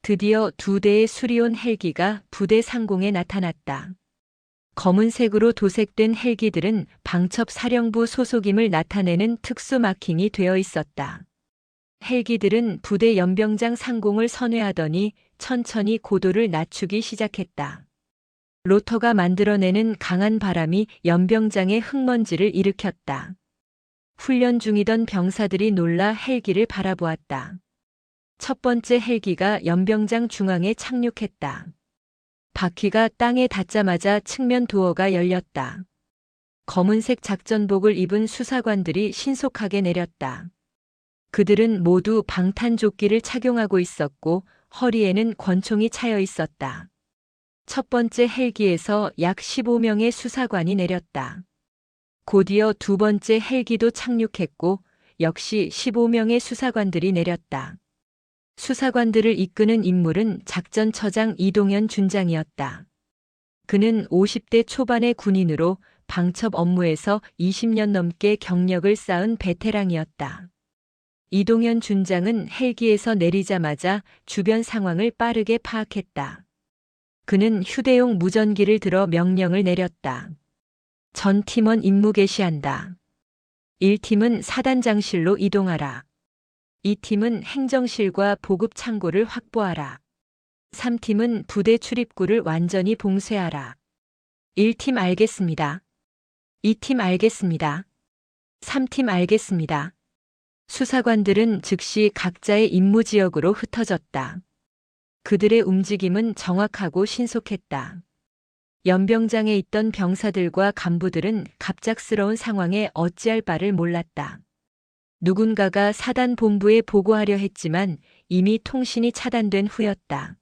드디어 2대의 수리온 헬기가 부대 상공에 나타났다. 검은색으로 도색된 헬기들은 방첩 사령부 소속임을 나타내는 특수 마킹이 되어 있었다. 헬기들은 부대 연병장 상공을 선회하더니 천천히 고도를 낮추기 시작했다. 로터가 만들어내는 강한 바람이 연병장의 흙먼지를 일으켰다. 훈련 중이던 병사들이 놀라 헬기를 바라보았다. 첫 번째 헬기가 연병장 중앙에 착륙했다. 바퀴가 땅에 닿자마자 측면 도어가 열렸다. 검은색 작전복을 입은 수사관들이 신속하게 내렸다. 그들은 모두 방탄조끼를 착용하고 있었고 허리에는 권총이 차여 있었다. 첫 번째 헬기에서 약 15명의 수사관이 내렸다. 곧이어 두 번째 헬기도 착륙했고 역시 15명의 수사관들이 내렸다. 수사관들을 이끄는 인물은 작전처장 이동현 준장이었다. 그는 50대 초반의 군인으로 방첩 업무에서 20년 넘게 경력을 쌓은 베테랑이었다. 이동현 준장은 헬기에서 내리자마자 주변 상황을 빠르게 파악했다. 그는 휴대용 무전기를 들어 명령을 내렸다. 전 팀원 임무 개시한다. 1팀은 사단장실로 이동하라. 2팀은 행정실과 보급 창고를 확보하라. 3팀은 부대 출입구를 완전히 봉쇄하라. 1팀 알겠습니다. 2팀 알겠습니다. 3팀 알겠습니다. 수사관들은 즉시 각자의 임무 지역으로 흩어졌다. 그들의 움직임은 정확하고 신속했다. 연병장에 있던 병사들과 간부들은 갑작스러운 상황에 어찌할 바를 몰랐다. 누군가가 사단 본부에 보고하려 했지만 이미 통신이 차단된 후였다.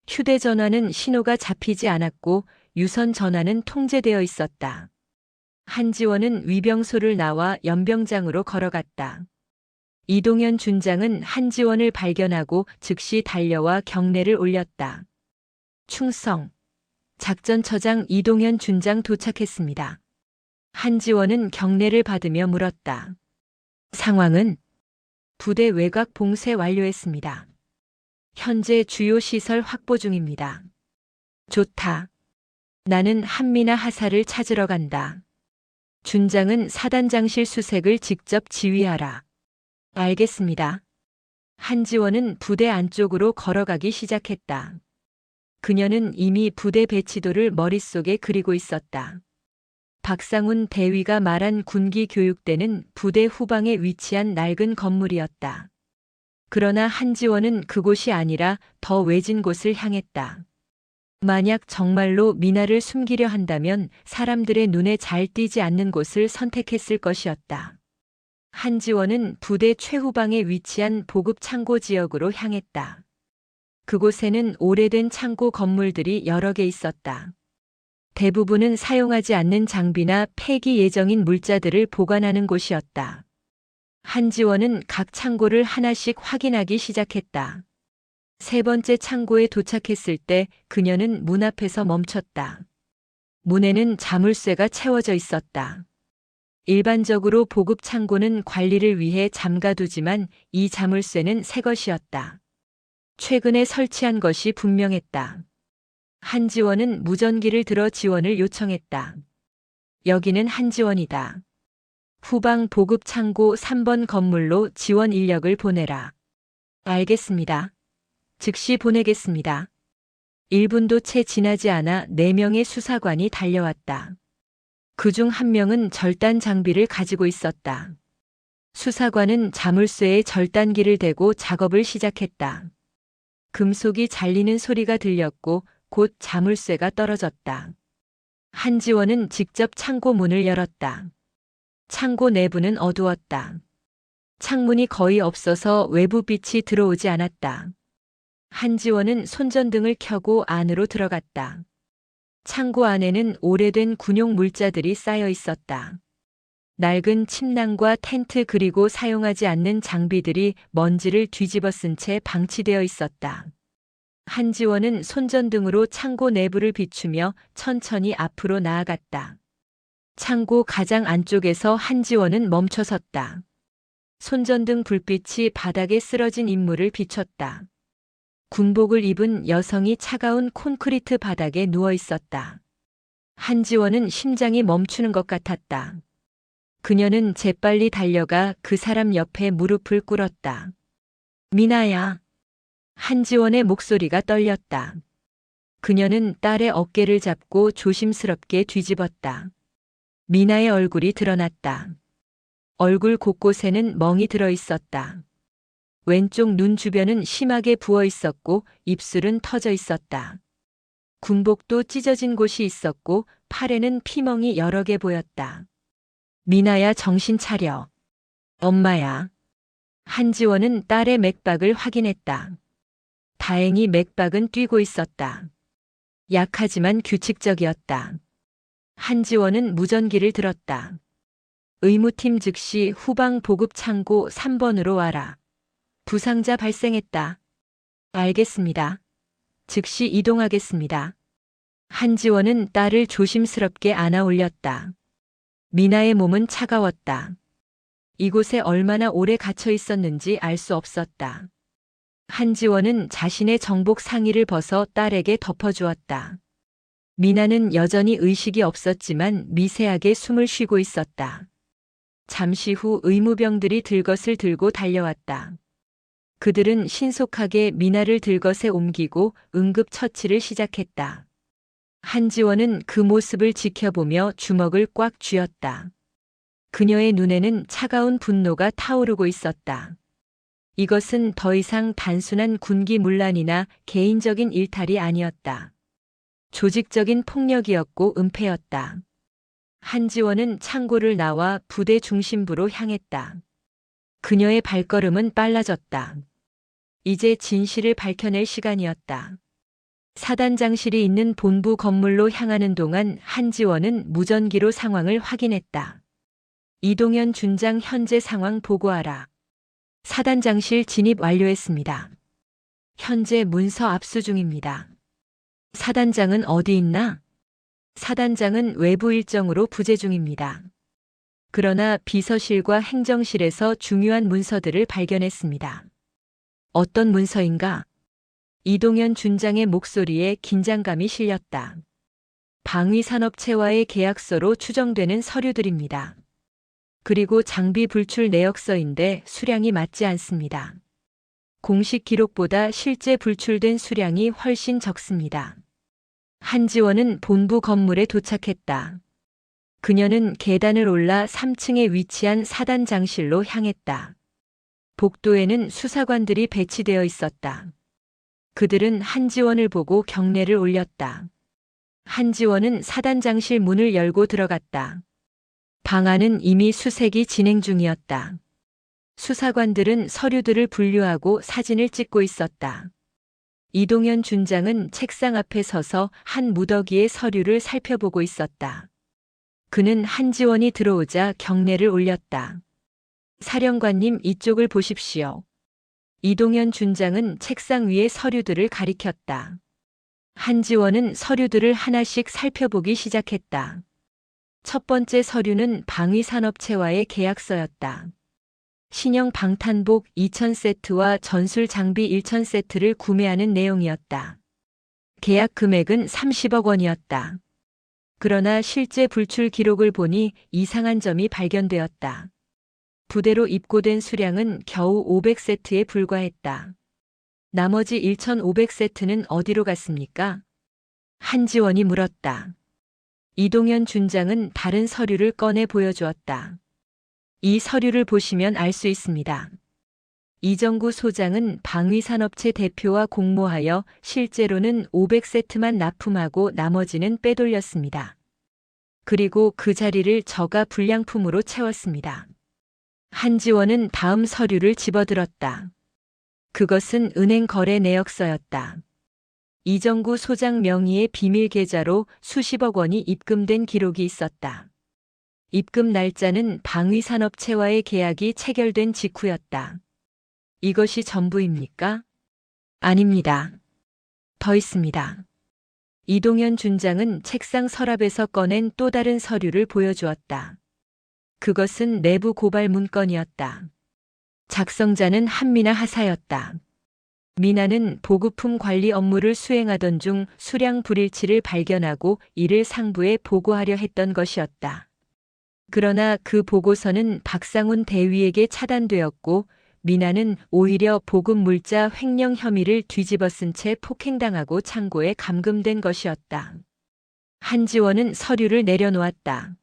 휴대전화는 신호가 잡히지 않았고 유선 전화는 통제되어 있었다. 한지원은 위병소를 나와 연병장으로 걸어갔다. 이동현 준장은 한지원을 발견하고 즉시 달려와 경례를 올렸다. 충성. 작전처장 이동현 준장 도착했습니다. 한지원은 경례를 받으며 물었다. 상황은? 부대 외곽 봉쇄 완료했습니다. 현재 주요 시설 확보 중입니다. 좋다. 나는 한미나 하사를 찾으러 간다. 준장은 사단장실 수색을 직접 지휘하라. 알겠습니다. 한지원은 부대 안쪽으로 걸어가기 시작했다. 그녀는 이미 부대 배치도를 머릿속에 그리고 있었다. 박상훈 대위가 말한 군기 교육대는 부대 후방에 위치한 낡은 건물이었다. 그러나 한지원은 그곳이 아니라 더 외진 곳을 향했다. 만약 정말로 미나를 숨기려 한다면 사람들의 눈에 잘 띄지 않는 곳을 선택했을 것이었다. 한지원은 부대 최후방에 위치한 보급 창고 지역으로 향했다. 그곳에는 오래된 창고 건물들이 여러 개 있었다. 대부분은 사용하지 않는 장비나 폐기 예정인 물자들을 보관하는 곳이었다. 한지원은 각 창고를 하나씩 확인하기 시작했다. 세 번째 창고에 도착했을 때 그녀는 문 앞에서 멈췄다. 문에는 자물쇠가 채워져 있었다. 일반적으로 보급 창고는 관리를 위해 잠가두지만 이 자물쇠는 새 것이었다. 최근에 설치한 것이 분명했다. 한지원은 무전기를 들어 지원을 요청했다. 여기는 한지원이다. 후방 보급 창고 3번 건물로 지원 인력을 보내라. 알겠습니다. 즉시 보내겠습니다. 1분도 채 지나지 않아 4명의 수사관이 달려왔다. 그중 1명은 절단 장비를 가지고 있었다. 수사관은 자물쇠에 절단기를 대고 작업을 시작했다. 금속이 잘리는 소리가 들렸고 곧 자물쇠가 떨어졌다. 한지원은 직접 창고 문을 열었다. 창고 내부는 어두웠다. 창문이 거의 없어서 외부 빛이 들어오지 않았다. 한지원은 손전등을 켜고 안으로 들어갔다. 창고 안에는 오래된 군용 물자들이 쌓여 있었다. 낡은 침낭과 텐트 그리고 사용하지 않는 장비들이 먼지를 뒤집어 쓴 채 방치되어 있었다. 한지원은 손전등으로 창고 내부를 비추며 천천히 앞으로 나아갔다. 창고 가장 안쪽에서 한지원은 멈춰섰다. 손전등 불빛이 바닥에 쓰러진 인물을 비췄다. 군복을 입은 여성이 차가운 콘크리트 바닥에 누워 있었다. 한지원은 심장이 멈추는 것 같았다. 그녀는 재빨리 달려가 그 사람 옆에 무릎을 꿇었다. 미나야. 한지원의 목소리가 떨렸다. 그녀는 딸의 어깨를 잡고 조심스럽게 뒤집었다. 미나의 얼굴이 드러났다. 얼굴 곳곳에는 멍이 들어 있었다. 왼쪽 눈 주변은 심하게 부어 있었고 입술은 터져 있었다. 군복도 찢어진 곳이 있었고 팔에는 피멍이 여러 개 보였다. 미나야, 정신 차려. 엄마야. 한지원은 딸의 맥박을 확인했다. 다행히 맥박은 뛰고 있었다. 약하지만 규칙적이었다. 한지원은 무전기를 들었다. 의무팀 즉시 후방 보급 창고 3번으로 와라. 부상자 발생했다. 알겠습니다. 즉시 이동하겠습니다. 한지원은 딸을 조심스럽게 안아 올렸다. 미나의 몸은 차가웠다. 이곳에 얼마나 오래 갇혀 있었는지 알 수 없었다. 한지원은 자신의 정복 상의를 벗어 딸에게 덮어주었다. 미나는 여전히 의식이 없었지만 미세하게 숨을 쉬고 있었다. 잠시 후 의무병들이 들것을 들고 달려왔다. 그들은 신속하게 미나를 들것에 옮기고 응급처치를 시작했다. 한지원은 그 모습을 지켜보며 주먹을 꽉 쥐었다. 그녀의 눈에는 차가운 분노가 타오르고 있었다. 이것은 더 이상 단순한 군기 문란이나 개인적인 일탈이 아니었다. 조직적인 폭력이었고 은폐였다. 한지원은 창고를 나와 부대 중심부로 향했다. 그녀의 발걸음은 빨라졌다. 이제 진실을 밝혀낼 시간이었다. 사단장실이 있는 본부 건물로 향하는 동안 한지원은 무전기로 상황을 확인했다. 이동현 준장 현재 상황 보고하라. 사단장실 진입 완료했습니다. 현재 문서 압수 중입니다. 사단장은 어디 있나? 사단장은 외부 일정으로 부재 중입니다. 그러나 비서실과 행정실에서 중요한 문서들을 발견했습니다. 어떤 문서인가? 이동현 준장의 목소리에 긴장감이 실렸다. 방위산업체와의 계약서로 추정되는 서류들입니다. 그리고 장비 불출 내역서인데 수량이 맞지 않습니다. 공식 기록보다 실제 불출된 수량이 훨씬 적습니다. 한지원은 본부 건물에 도착했다. 그녀는 계단을 올라 3층에 위치한 사단장실로 향했다. 복도에는 수사관들이 배치되어 있었다. 그들은 한지원을 보고 경례를 올렸다. 한지원은 사단장실 문을 열고 들어갔다. 방 안은 이미 수색이 진행 중이었다. 수사관들은 서류들을 분류하고 사진을 찍고 있었다. 이동현 준장은 책상 앞에 서서 한 무더기의 서류를 살펴보고 있었다. 그는 한지원이 들어오자 경례를 올렸다. 사령관님, 이쪽을 보십시오. 이동현 준장은 책상 위의 서류들을 가리켰다. 한지원은 서류들을 하나씩 살펴보기 시작했다. 첫 번째 서류는 방위산업체와의 계약서였다. 신형 방탄복 2,000세트와 전술 장비 1,000세트를 구매하는 내용이었다. 계약 금액은 30억 원이었다. 그러나 실제 불출 기록을 보니 이상한 점이 발견되었다. 부대로 입고된 수량은 겨우 500세트에 불과했다. 나머지 1,500세트는 어디로 갔습니까? 한지원이 물었다. 이동현 준장은 다른 서류를 꺼내 보여주었다. 이 서류를 보시면 알 수 있습니다. 이정구 소장은 방위산업체 대표와 공모하여 실제로는 500세트만 납품하고 나머지는 빼돌렸습니다. 그리고 그 자리를 저가 불량품으로 채웠습니다. 한지원은 다음 서류를 집어들었다. 그것은 은행 거래 내역서였다. 이정구 소장 명의의 비밀 계좌로 수십억 원이 입금된 기록이 있었다. 입금 날짜는 방위산업체와의 계약이 체결된 직후였다. 이것이 전부입니까? 아닙니다. 더 있습니다. 이동현 준장은 책상 서랍에서 꺼낸 또 다른 서류를 보여주었다. 그것은 내부 고발 문건이었다. 작성자는 한미나 하사였다. 미나는 보급품 관리 업무를 수행하던 중 수량 불일치를 발견하고 이를 상부에 보고하려 했던 것이었다. 그러나 그 보고서는 박상훈 대위에게 차단되었고 미나는 오히려 보급 물자 횡령 혐의를 뒤집어쓴 채 폭행당하고 창고에 감금된 것이었다. 한지원은 서류를 내려놓았다.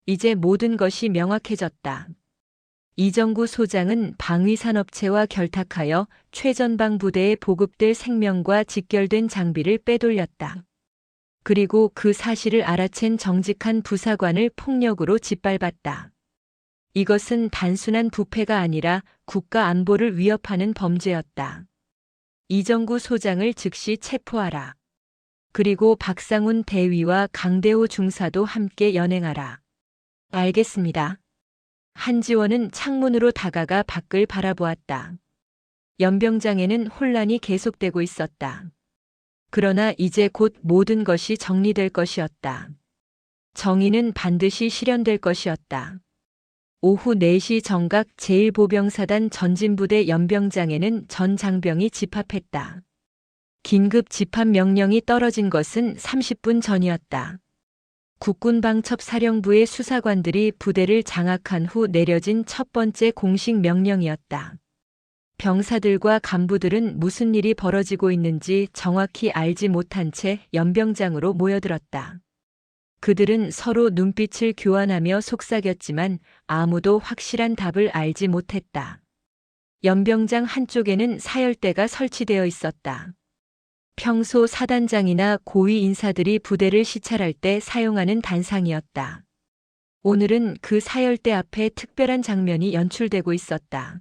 이제 모든 것이 명확해졌다. 이정구 소장은 방위산업체와 결탁하여 최전방 부대에 보급될 생명과 직결된 장비를 빼돌렸다. 그리고 그 사실을 알아챈 정직한 부사관을 폭력으로 짓밟았다. 이것은 단순한 부패가 아니라 국가 안보를 위협하는 범죄였다. 이정구 소장을 즉시 체포하라. 그리고 박상훈 대위와 강대호 중사도 함께 연행하라. 알겠습니다. 한지원은 창문으로 다가가 밖을 바라보았다. 연병장에는 혼란이 계속되고 있었다. 그러나 이제 곧 모든 것이 정리될 것이었다. 정의는 반드시 실현될 것이었다. 오후 4시 정각 제1보병사단 전진부대 연병장에는 전 장병이 집합했다. 긴급 집합 명령이 떨어진 것은 30분 전이었다. 국군방첩사령부의 수사관들이 부대를 장악한 후 내려진 첫 번째 공식 명령이었다. 병사들과 간부들은 무슨 일이 벌어지고 있는지 정확히 알지 못한 채 연병장으로 모여들었다. 그들은 서로 눈빛을 교환하며 속삭였지만 아무도 확실한 답을 알지 못했다. 연병장 한쪽에는 사열대가 설치되어 있었다. 평소 사단장이나 고위 인사들이 부대를 시찰할 때 사용하는 단상이었다. 오늘은 그 사열대 앞에 특별한 장면이 연출되고 있었다.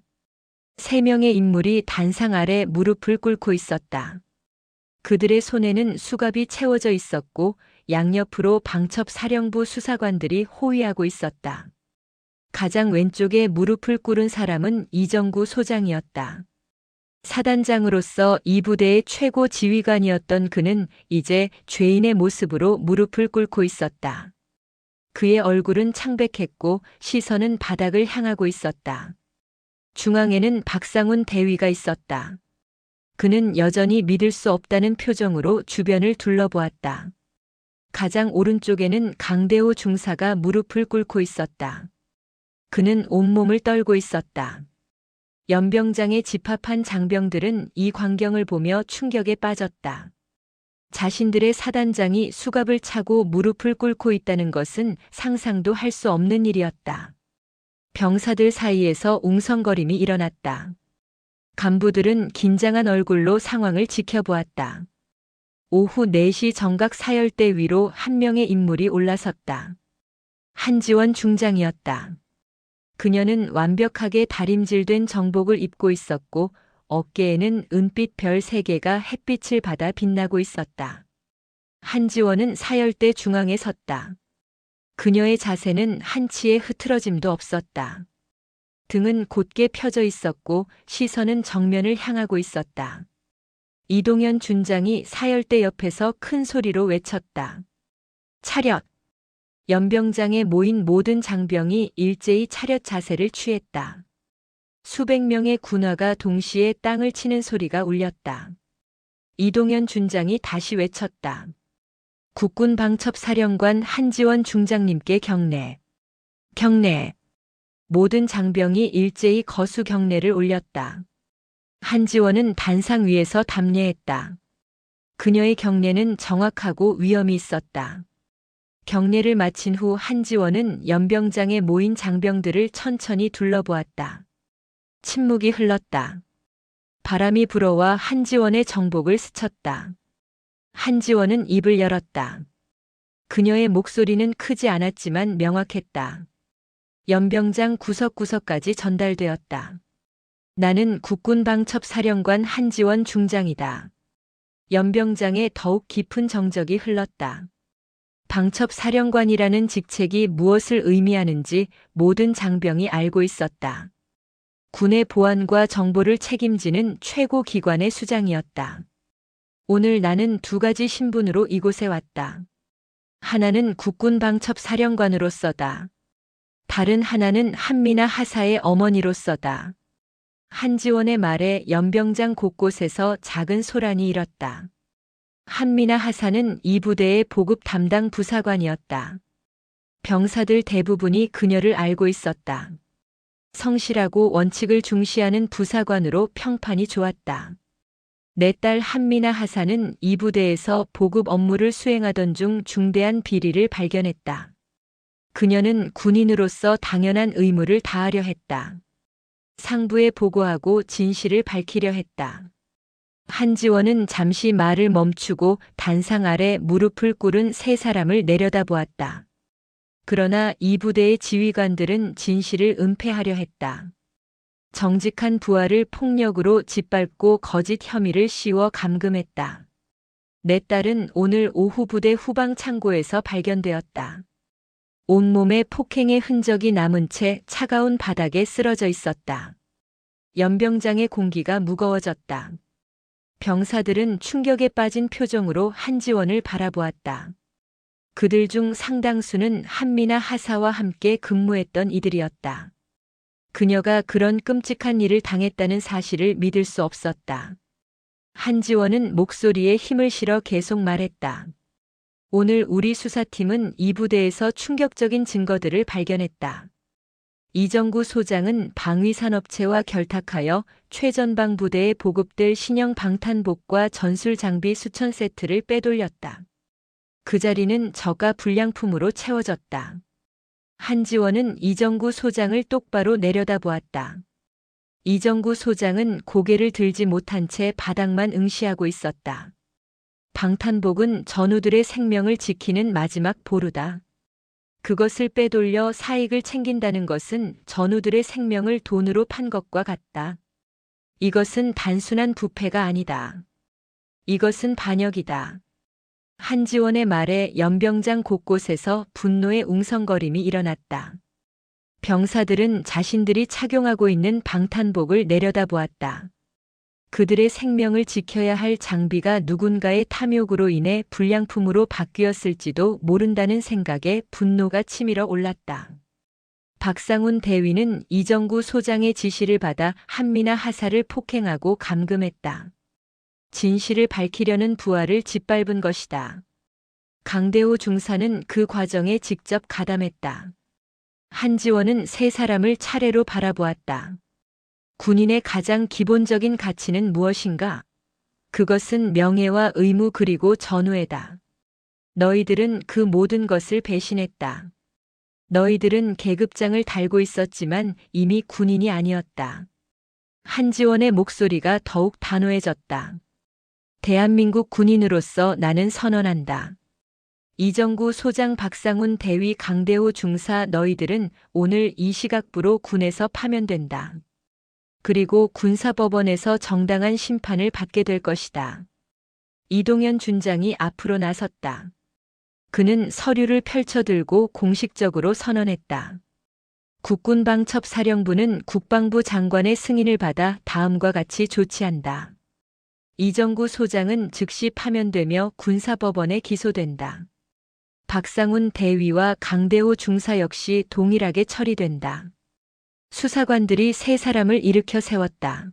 3명의 인물이 단상 아래 무릎을 꿇고 있었다. 그들의 손에는 수갑이 채워져 있었고 양옆으로 방첩사령부 수사관들이 호위하고 있었다. 가장 왼쪽에 무릎을 꿇은 사람은 이정구 소장이었다. 사단장으로서 이 부대의 최고 지휘관이었던 그는 이제 죄인의 모습으로 무릎을 꿇고 있었다. 그의 얼굴은 창백했고 시선은 바닥을 향하고 있었다. 중앙에는 박상훈 대위가 있었다. 그는 여전히 믿을 수 없다는 표정으로 주변을 둘러보았다. 가장 오른쪽에는 강대호 중사가 무릎을 꿇고 있었다. 그는 온몸을 떨고 있었다. 연병장에 집합한 장병들은 이 광경을 보며 충격에 빠졌다. 자신들의 사단장이 수갑을 차고 무릎을 꿇고 있다는 것은 상상도 할 수 없는 일이었다. 병사들 사이에서 웅성거림이 일어났다. 간부들은 긴장한 얼굴로 상황을 지켜보았다. 오후 4시 정각 사열대 위로 한 명의 인물이 올라섰다. 한지원 중장이었다. 그녀는 완벽하게 다림질된 정복을 입고 있었고 어깨에는 은빛 별 3개가 햇빛을 받아 빛나고 있었다. 한지원은 사열대 중앙에 섰다. 그녀의 자세는 한치의 흐트러짐도 없었다. 등은 곧게 펴져 있었고 시선은 정면을 향하고 있었다. 이동현 준장이 사열대 옆에서 큰 소리로 외쳤다. 차렷! 연병장에 모인 모든 장병이 일제히 차렷 자세를 취했다. 수백 명의 군화가 동시에 땅을 치는 소리가 울렸다. 이동현 준장이 다시 외쳤다. 국군방첩사령관 한지원 중장님께 경례. 경례. 모든 장병이 일제히 거수 경례를 올렸다. 한지원은 단상 위에서 답례했다. 그녀의 경례는 정확하고 위엄이 있었다. 경례를 마친 후 한지원은 연병장에 모인 장병들을 천천히 둘러보았다. 침묵이 흘렀다. 바람이 불어와 한지원의 정복을 스쳤다. 한지원은 입을 열었다. 그녀의 목소리는 크지 않았지만 명확했다. 연병장 구석구석까지 전달되었다. 나는 국군방첩사령관 한지원 중장이다. 연병장에 더욱 깊은 정적이 흘렀다. 방첩사령관이라는 직책이 무엇을 의미하는지 모든 장병이 알고 있었다. 군의 보안과 정보를 책임지는 최고 기관의 수장이었다. 오늘 나는 두 가지 신분으로 이곳에 왔다. 하나는 국군방첩사령관으로서다. 다른 하나는 한미나 하사의 어머니로서다. 한지원의 말에 연병장 곳곳에서 작은 소란이 일었다. 한미나 하사는 이 부대의 보급 담당 부사관이었다. 병사들 대부분이 그녀를 알고 있었다. 성실하고 원칙을 중시하는 부사관으로 평판이 좋았다. 내 딸 한미나 하사는 이 부대에서 보급 업무를 수행하던 중 중대한 비리를 발견했다. 그녀는 군인으로서 당연한 의무를 다하려 했다. 상부에 보고하고 진실을 밝히려 했다. 한지원은 잠시 말을 멈추고 단상 아래 무릎을 꿇은 세 사람을 내려다보았다. 그러나 이 부대의 지휘관들은 진실을 은폐하려 했다. 정직한 부하를 폭력으로 짓밟고 거짓 혐의를 씌워 감금했다. 내 딸은 오늘 오후 부대 후방 창고에서 발견되었다. 온몸에 폭행의 흔적이 남은 채 차가운 바닥에 쓰러져 있었다. 연병장의 공기가 무거워졌다. 병사들은 충격에 빠진 표정으로 한지원을 바라보았다. 그들 중 상당수는 한미나 하사와 함께 근무했던 이들이었다. 그녀가 그런 끔찍한 일을 당했다는 사실을 믿을 수 없었다. 한지원은 목소리에 힘을 실어 계속 말했다. 오늘 우리 수사팀은 이 부대에서 충격적인 증거들을 발견했다. 이정구 소장은 방위산업체와 결탁하여 최전방 부대에 보급될 신형 방탄복과 전술 장비 수천 세트를 빼돌렸다. 그 자리는 저가 불량품으로 채워졌다. 한지원은 이정구 소장을 똑바로 내려다보았다. 이정구 소장은 고개를 들지 못한 채 바닥만 응시하고 있었다. 방탄복은 전우들의 생명을 지키는 마지막 보루다. 그것을 빼돌려 사익을 챙긴다는 것은 전우들의 생명을 돈으로 판 것과 같다. 이것은 단순한 부패가 아니다. 이것은 반역이다. 한지원의 말에 연병장 곳곳에서 분노의 웅성거림이 일어났다. 병사들은 자신들이 착용하고 있는 방탄복을 내려다보았다. 그들의 생명을 지켜야 할 장비가 누군가의 탐욕으로 인해 불량품으로 바뀌었을지도 모른다는 생각에 분노가 치밀어 올랐다. 박상훈 대위는 이정구 소장의 지시를 받아 한미나 하사를 폭행하고 감금했다. 진실을 밝히려는 부하를 짓밟은 것이다. 강대호 중사는 그 과정에 직접 가담했다. 한지원은 세 사람을 차례로 바라보았다. 군인의 가장 기본적인 가치는 무엇인가? 그것은 명예와 의무 그리고 전우애다. 너희들은 그 모든 것을 배신했다. 너희들은 계급장을 달고 있었지만 이미 군인이 아니었다. 한지원의 목소리가 더욱 단호해졌다. 대한민국 군인으로서 나는 선언한다. 이정구 소장 박상훈 대위 강대호 중사 너희들은 오늘 이 시각부로 군에서 파면된다. 그리고 군사법원에서 정당한 심판을 받게 될 것이다. 이동현 준장이 앞으로 나섰다. 그는 서류를 펼쳐들고 공식적으로 선언했다. 국군방첩사령부는 국방부 장관의 승인을 받아 다음과 같이 조치한다. 이정구 소장은 즉시 파면되며 군사법원에 기소된다. 박상훈 대위와 강대호 중사 역시 동일하게 처리된다. 수사관들이 세 사람을 일으켜 세웠다.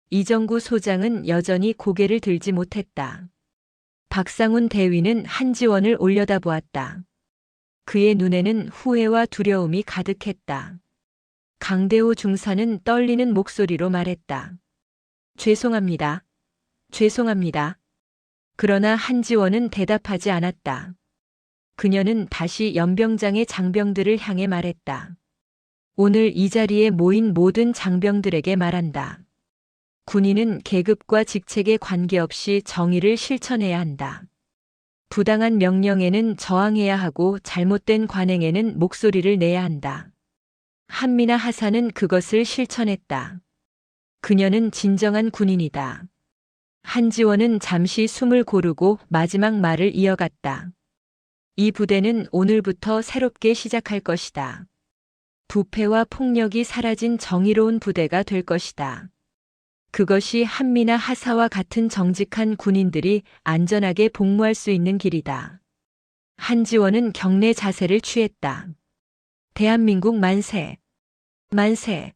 이정구 소장은 여전히 고개를 들지 못했다. 박상훈 대위는 한지원을 올려다보았다. 그의 눈에는 후회와 두려움이 가득했다. 강대호 중사는 떨리는 목소리로 말했다. 죄송합니다. 죄송합니다. 그러나 한지원은 대답하지 않았다. 그녀는 다시 연병장의 장병들을 향해 말했다. 오늘 이 자리에 모인 모든 장병들에게 말한다. 군인은 계급과 직책에 관계없이 정의를 실천해야 한다. 부당한 명령에는 저항해야 하고 잘못된 관행에는 목소리를 내야 한다. 한미나 하사는 그것을 실천했다. 그녀는 진정한 군인이다. 한지원은 잠시 숨을 고르고 마지막 말을 이어갔다. 이 부대는 오늘부터 새롭게 시작할 것이다. 부패와 폭력이 사라진 정의로운 부대가 될 것이다. 그것이 한미나 하사와 같은 정직한 군인들이 안전하게 복무할 수 있는 길이다. 한지원은 경례 자세를 취했다. 대한민국 만세! 만세!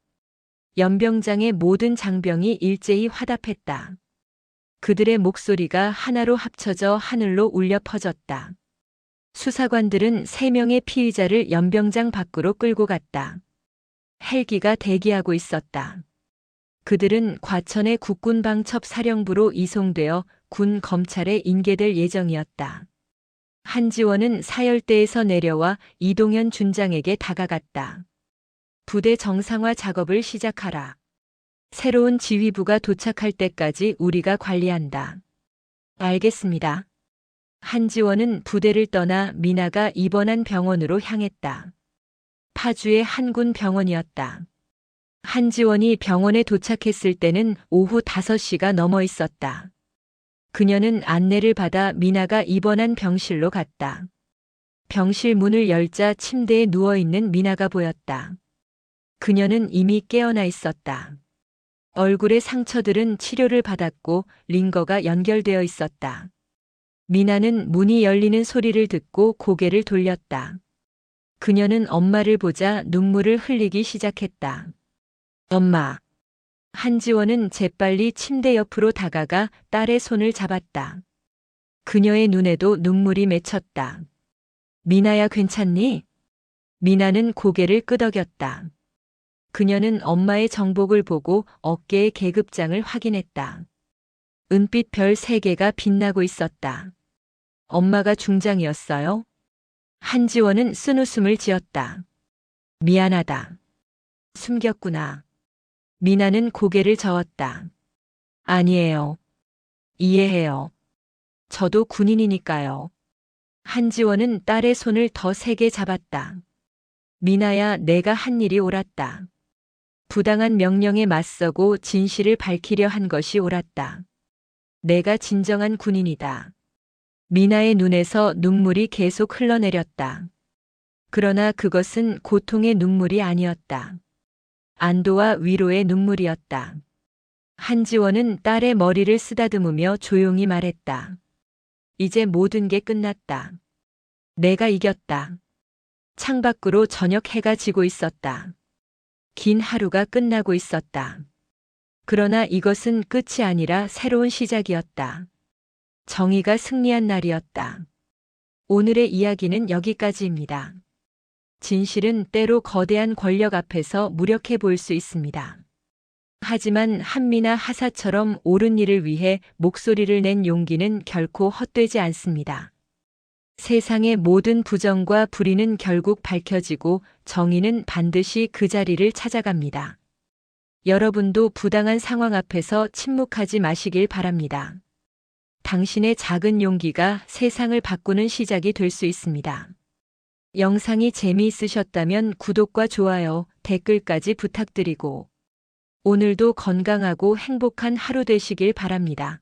연병장의 모든 장병이 일제히 화답했다. 그들의 목소리가 하나로 합쳐져 하늘로 울려 퍼졌다. 수사관들은 3명의 피의자를 연병장 밖으로 끌고 갔다. 헬기가 대기하고 있었다. 그들은 과천의 국군방첩 사령부로 이송되어 군 검찰에 인계될 예정이었다. 한지원은 사열대에서 내려와 이동현 준장에게 다가갔다. 부대 정상화 작업을 시작하라. 새로운 지휘부가 도착할 때까지 우리가 관리한다. 알겠습니다. 한지원은 부대를 떠나 미나가 입원한 병원으로 향했다. 파주의 한군 병원이었다. 한지원이 병원에 도착했을 때는 오후 5시가 넘어 있었다. 그녀는 안내를 받아 미나가 입원한 병실로 갔다. 병실 문을 열자 침대에 누워있는 미나가 보였다. 그녀는 이미 깨어나 있었다. 얼굴의 상처들은 치료를 받았고 링거가 연결되어 있었다. 미나는 문이 열리는 소리를 듣고 고개를 돌렸다. 그녀는 엄마를 보자 눈물을 흘리기 시작했다. 엄마. 한지원은 재빨리 침대 옆으로 다가가 딸의 손을 잡았다. 그녀의 눈에도 눈물이 맺혔다. 미나야 괜찮니? 미나는 고개를 끄덕였다. 그녀는 엄마의 정복을 보고 어깨의 계급장을 확인했다. 은빛 별 3개가 빛나고 있었다. 엄마가 중장이었어요? 한지원은 쓴웃음을 지었다. 미안하다. 숨겼구나. 미나는 고개를 저었다. 아니에요. 이해해요. 저도 군인이니까요. 한지원은 딸의 손을 더 세게 잡았다. 미나야, 내가 한 일이 옳았다. 부당한 명령에 맞서고 진실을 밝히려 한 것이 옳았다. 내가 진정한 군인이다. 미나의 눈에서 눈물이 계속 흘러내렸다. 그러나 그것은 고통의 눈물이 아니었다. 안도와 위로의 눈물이었다. 한지원은 딸의 머리를 쓰다듬으며 조용히 말했다. 이제 모든 게 끝났다. 내가 이겼다. 창밖으로 저녁 해가 지고 있었다. 긴 하루가 끝나고 있었다. 그러나 이것은 끝이 아니라 새로운 시작이었다. 정의가 승리한 날이었다. 오늘의 이야기는 여기까지입니다. 진실은 때로 거대한 권력 앞에서 무력해 보일 수 있습니다. 하지만 한미나 하사처럼 옳은 일을 위해 목소리를 낸 용기는 결코 헛되지 않습니다. 세상의 모든 부정과 불의는 결국 밝혀지고 정의는 반드시 그 자리를 찾아갑니다. 여러분도 부당한 상황 앞에서 침묵하지 마시길 바랍니다. 당신의 작은 용기가 세상을 바꾸는 시작이 될 수 있습니다. 영상이 재미있으셨다면 구독과 좋아요, 댓글까지 부탁드리고 오늘도 건강하고 행복한 하루 되시길 바랍니다.